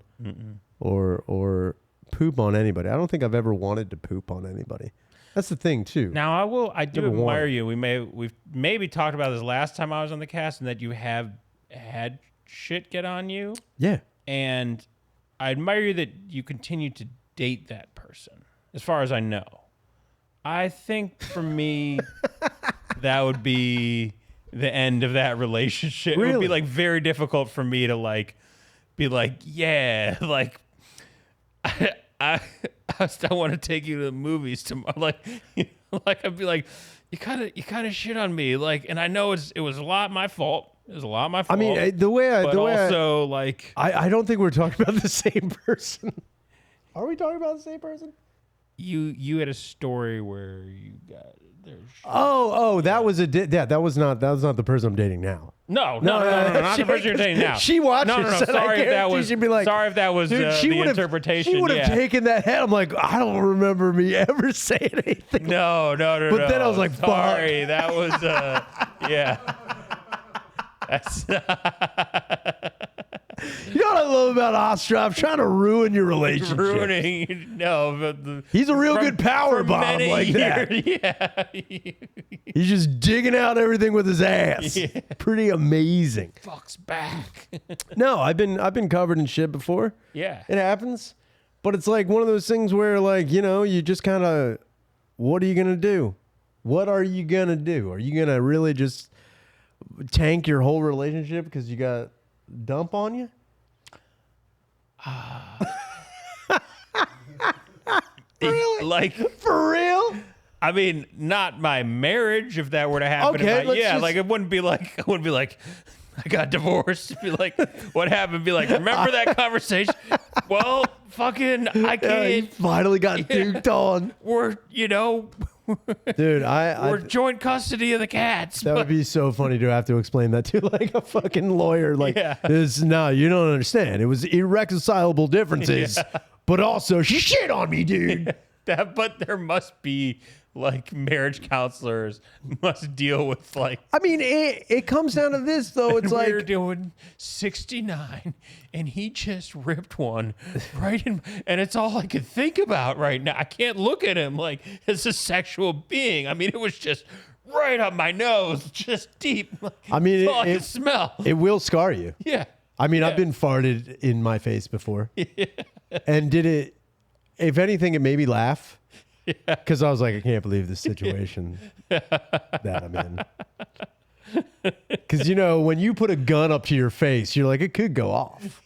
or poop on anybody. I don't think I've ever wanted to poop on anybody. That's the thing too. Now I do admire you. We've maybe talked about this last time I was on the cast, and that you have had shit get on you. Yeah. And I admire you that you continue to date that person, as far as I know. I think for me, that would be the end of that relationship. Really? It would be like very difficult for me to like be like, yeah, like I still want to take you to the movies tomorrow. Like I'd be like, you kind of shit on me. Like, and I know it was a lot my fault. It was a lot my fault. I mean, I don't think we're talking about the same person. Are we talking about the same person? You had a story where you got there's. That was that was not the person I'm dating now. No, not the person you're dating now. She watched No. it. Sorry if that was. She'd be like, sorry if that was dude, the interpretation. She would have taken that head. I'm like, I don't remember me ever saying anything. No. But then I was like, sorry, that was yeah. That's. You know what I love about Ostrov? Trying to ruin your relationship. But he's a real good power bomb like that. Yeah. He's just digging out everything with his ass. Yeah. Pretty amazing. Fuck's back. No, I've been covered in shit before. Yeah. It happens. But it's like one of those things where like, you just kind of, what are you going to do? What are you going to do? Are you going to really just tank your whole relationship because you got dump on you? Really? Like for real? I mean, not my marriage. If that were to happen, it wouldn't be like I got divorced. Be like, what happened? Be like, remember that conversation? Well, fucking, I can't. He finally got duked on. We're dude, we're joint custody of the cats. That would be so funny to have to explain that to like a fucking lawyer. Like, no, you don't understand. It was irreconcilable differences, but also she shit on me, dude. But there must be like marriage counselors must deal with like. I mean, it comes down to this though. It's like we're doing 69, and he just ripped one right in, and it's all I can think about right now. I can't look at him like as a sexual being. I mean, it was just right up my nose, just deep. I mean, all I can smell. It will scar you. Yeah. I mean, I've been farted in my face before, and did it. if anything, it made me laugh. Because I was like, I can't believe this situation that I'm in. Because, when you put a gun up to your face, you're like, it could go off.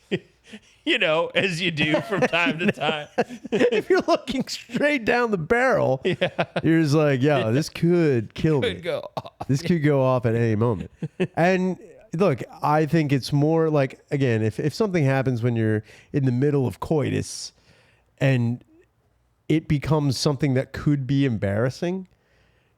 As you do from time to time. If you're looking straight down the barrel, you're just like, this could kill me. Go off. This could go off at any moment. And look, I think it's more like, again, if something happens when you're in the middle of coitus and it becomes something that could be embarrassing,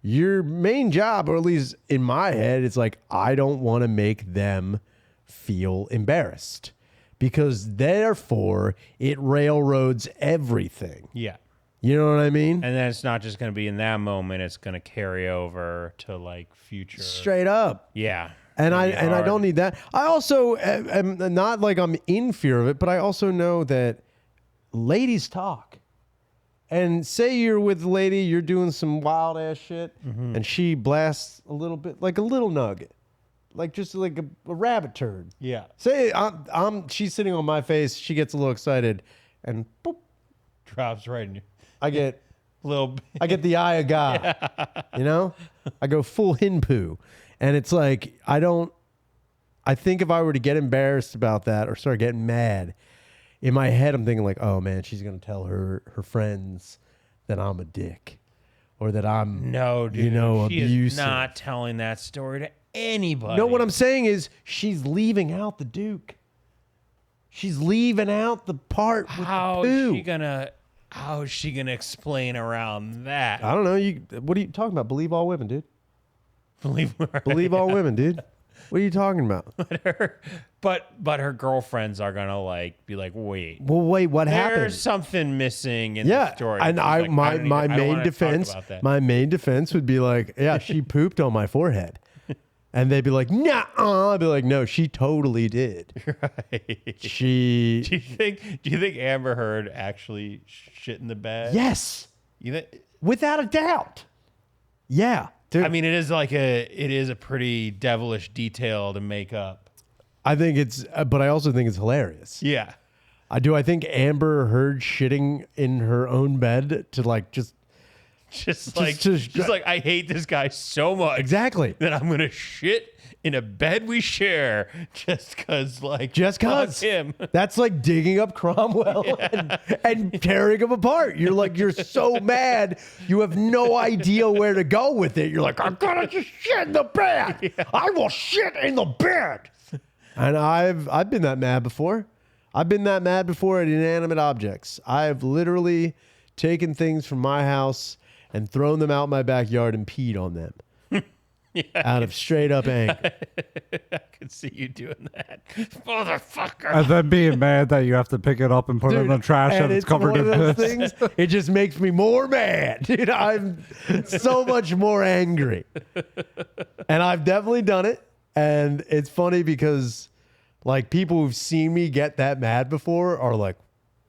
your main job, or at least in my head, it's like, I don't want to make them feel embarrassed, because therefore it railroads everything. Yeah. You know what I mean? And then it's not just going to be in that moment. It's going to carry over to like future. Straight up. Yeah. And I don't need that. I also am not like I'm in fear of it, but I also know that ladies talk. And say you're with a lady, you're doing some wild ass shit, and she blasts a little bit, like a little nugget, like just like a rabbit turd. Yeah. Say she's sitting on my face, she gets a little excited, and boop, Drops right in you. I get Little. I get the eye of God. I go full hin poo, and it's like I think if I were to get embarrassed about that or start getting mad, in my head, I'm thinking like, oh man, she's going to tell her friends that I'm a dick or that I'm, No, dude. She abusive. is not telling that story to anybody. No, what I'm saying is she's leaving out the Duke. She's leaving out the part with How the poo. is she gonna explain around that? I don't know. What are you talking about? Believe all women, dude. Believe all women, dude. What are you talking about? But her girlfriends are gonna be like, wait. Well, wait, what happened? There's something missing in the story. And She's like, my main defense would be like, yeah, she pooped on my forehead. And they'd be like, nah, I'd be like, no, she totally did. Right. She. Do you think Amber Heard actually shit in the bed? Yes. You think? Without a doubt. Yeah. Dude, I mean, it is a pretty devilish detail to make up. I think but I also think it's hilarious. Yeah. I think Amber Heard shitting in her own bed to like just I hate this guy so much. Exactly. That I'm gonna shit in a bed we share just cause fuck him. That's like digging up Cromwell and tearing him apart. You're so mad you have no idea where to go with it. You're like, I'm gonna just shit in the bed. Yeah. I will shit in the bed. And I've been that mad before. I've been that mad before at inanimate objects. I've literally taken things from my house and thrown them out my backyard and peed on them. Out of straight up anger. I could see you doing that. Motherfucker. And then being mad that you have to pick it up and put it in the trash and it's covered one in of those piss. things. It just makes me more mad. Dude, I'm so much more angry. And I've definitely done it. And it's funny because like people who've seen me get that mad before are like,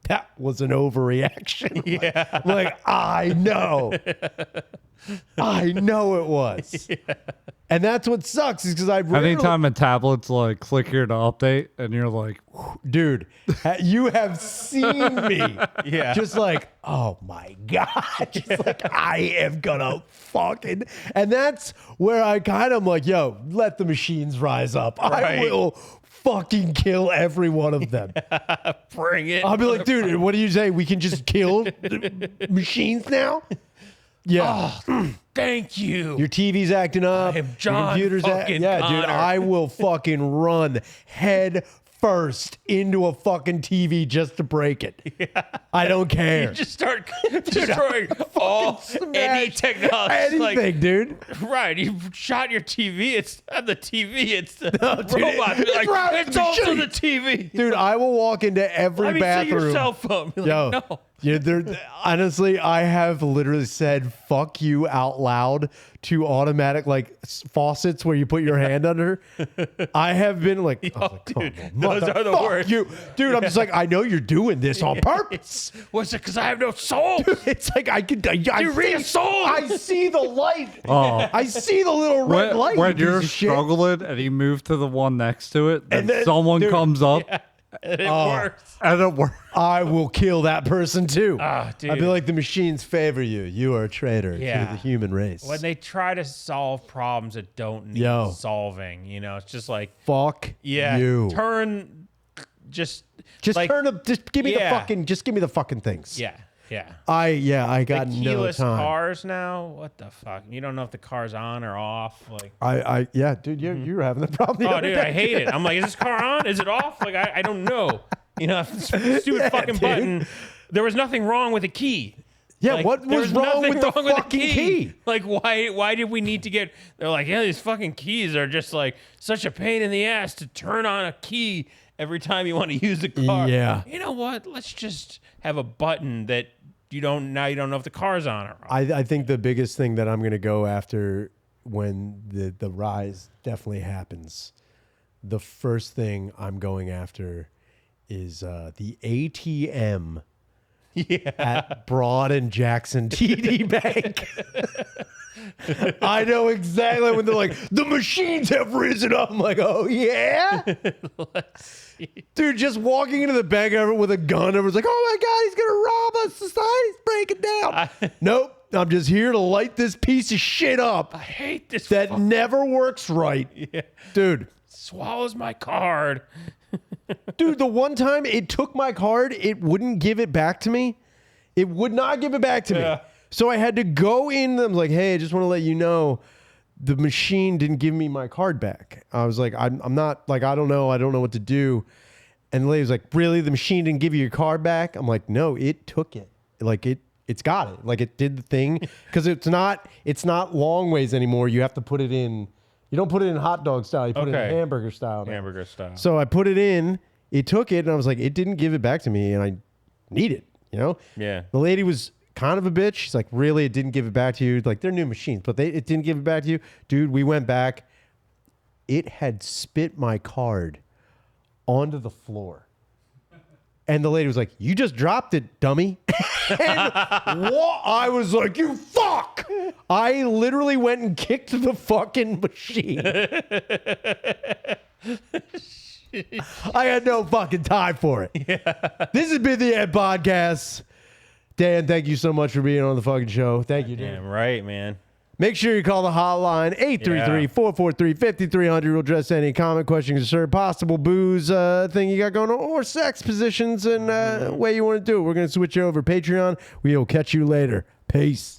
that was an overreaction. Yeah. Like, I know. I know it was. Yeah. And that's what sucks is because I rarely... Anytime a tablet's like, click here to update, and you're like... Dude, you have seen me. Yeah. Just like, oh my God. Just like, I am gonna fucking... And that's where I kind of am like, yo, let the machines rise up. Right. I will fucking kill every one of them. Bring it. I'll be like, dude, what do you say? We can just kill machines now? Yeah. Oh, thank you. Your TV's acting up. I am John your fucking yeah, Connor. dude, I will fucking run head first into a fucking TV just to break it. Yeah. I don't care. You just start destroying any technology. Anything, dude. Right. You shot your TV. It's not the TV. It's the robot. Dude, it's also the TV. Dude, I will walk into every bathroom. See your cell phone. Yo, no. Yeah, honestly, I have literally said "fuck you" out loud to automatic like faucets where you put your hand under. I have been like, dude, those are the worst. You, dude, I'm just like, I know you're doing this on purpose. What's it? Because I have no soul. Dude, it's like I see the light. Oh. I see the little red light. When you're struggling and you move to the one next to it, and then someone comes up. Yeah. And it works. And it works. I will kill that person too. Dude. I'd be like, the machines favor you. You are a traitor to Yeah. the human race. When they try to solve problems that don't need solving, it's just like, Fuck you. Just Just like, just give me the fucking things. Yeah. I got the no keyless time. cars now. What the fuck? You don't know if the car's on or off. Like, dude, you're having the problem. The other dude, day. I hate it. I'm like, is this car on? Is it off? Like, I don't know. Stupid fucking button. There was nothing wrong with the key. Yeah, Like, what was wrong with the fucking key? Like, why did we need to get? They're like, yeah, these fucking keys are just like such a pain in the ass to turn on a key every time you want to use a car. Yeah. You know what? Let's just have a button that you don't know if the car's on or off. I think the biggest thing that I'm going to go after when the rise definitely happens, the first thing I'm going after is the ATM at Broad and Jackson TD Bank. I know exactly when they're like, the machines have risen up. I'm like, oh, yeah? Dude, just walking into the bank with a gun, everyone's like, oh, my God, he's going to rob us. Society's breaking down. Nope. I'm just here to light this piece of shit up. I hate this. That never works right. Yeah. Dude. Swallows my card. Dude, the one time it took my card, it wouldn't give it back to me. It would not give it back to me. So I had to go in. I'm like, hey, I just want to let you know the machine didn't give me my card back. I was like, I'm not, like, I don't know what to do. And the lady was like, really? The machine didn't give you your card back? I'm like, no, it took it. Like, it's got it. Like, it did the thing. Because it's not long ways anymore. You have to put it in. You don't put it in hot dog style. You put it in hamburger style now. Hamburger style. So I put it in. It took it, and I was like, it didn't give it back to me, and I need it, Yeah. The lady was kind of a bitch. She's like, really? It didn't give it back to you? Like, they're new machines, but it didn't give it back to you? Dude, we went back. It had spit my card onto the floor. And the lady was like, you just dropped it, dummy. And I was like, you fuck. I literally went and kicked the fucking machine. I had no fucking time for it. Yeah. This has been the Ed Podcast. Dan, thank you so much for being on the fucking show. Thank you, Dan. Damn right, man. Make sure you call the hotline, 833-443-5300. We'll address any comment, question, concern, possible booze thing you got going on, or sex positions and way you want to do it. We're going to switch you over Patreon. We'll catch you later. Peace.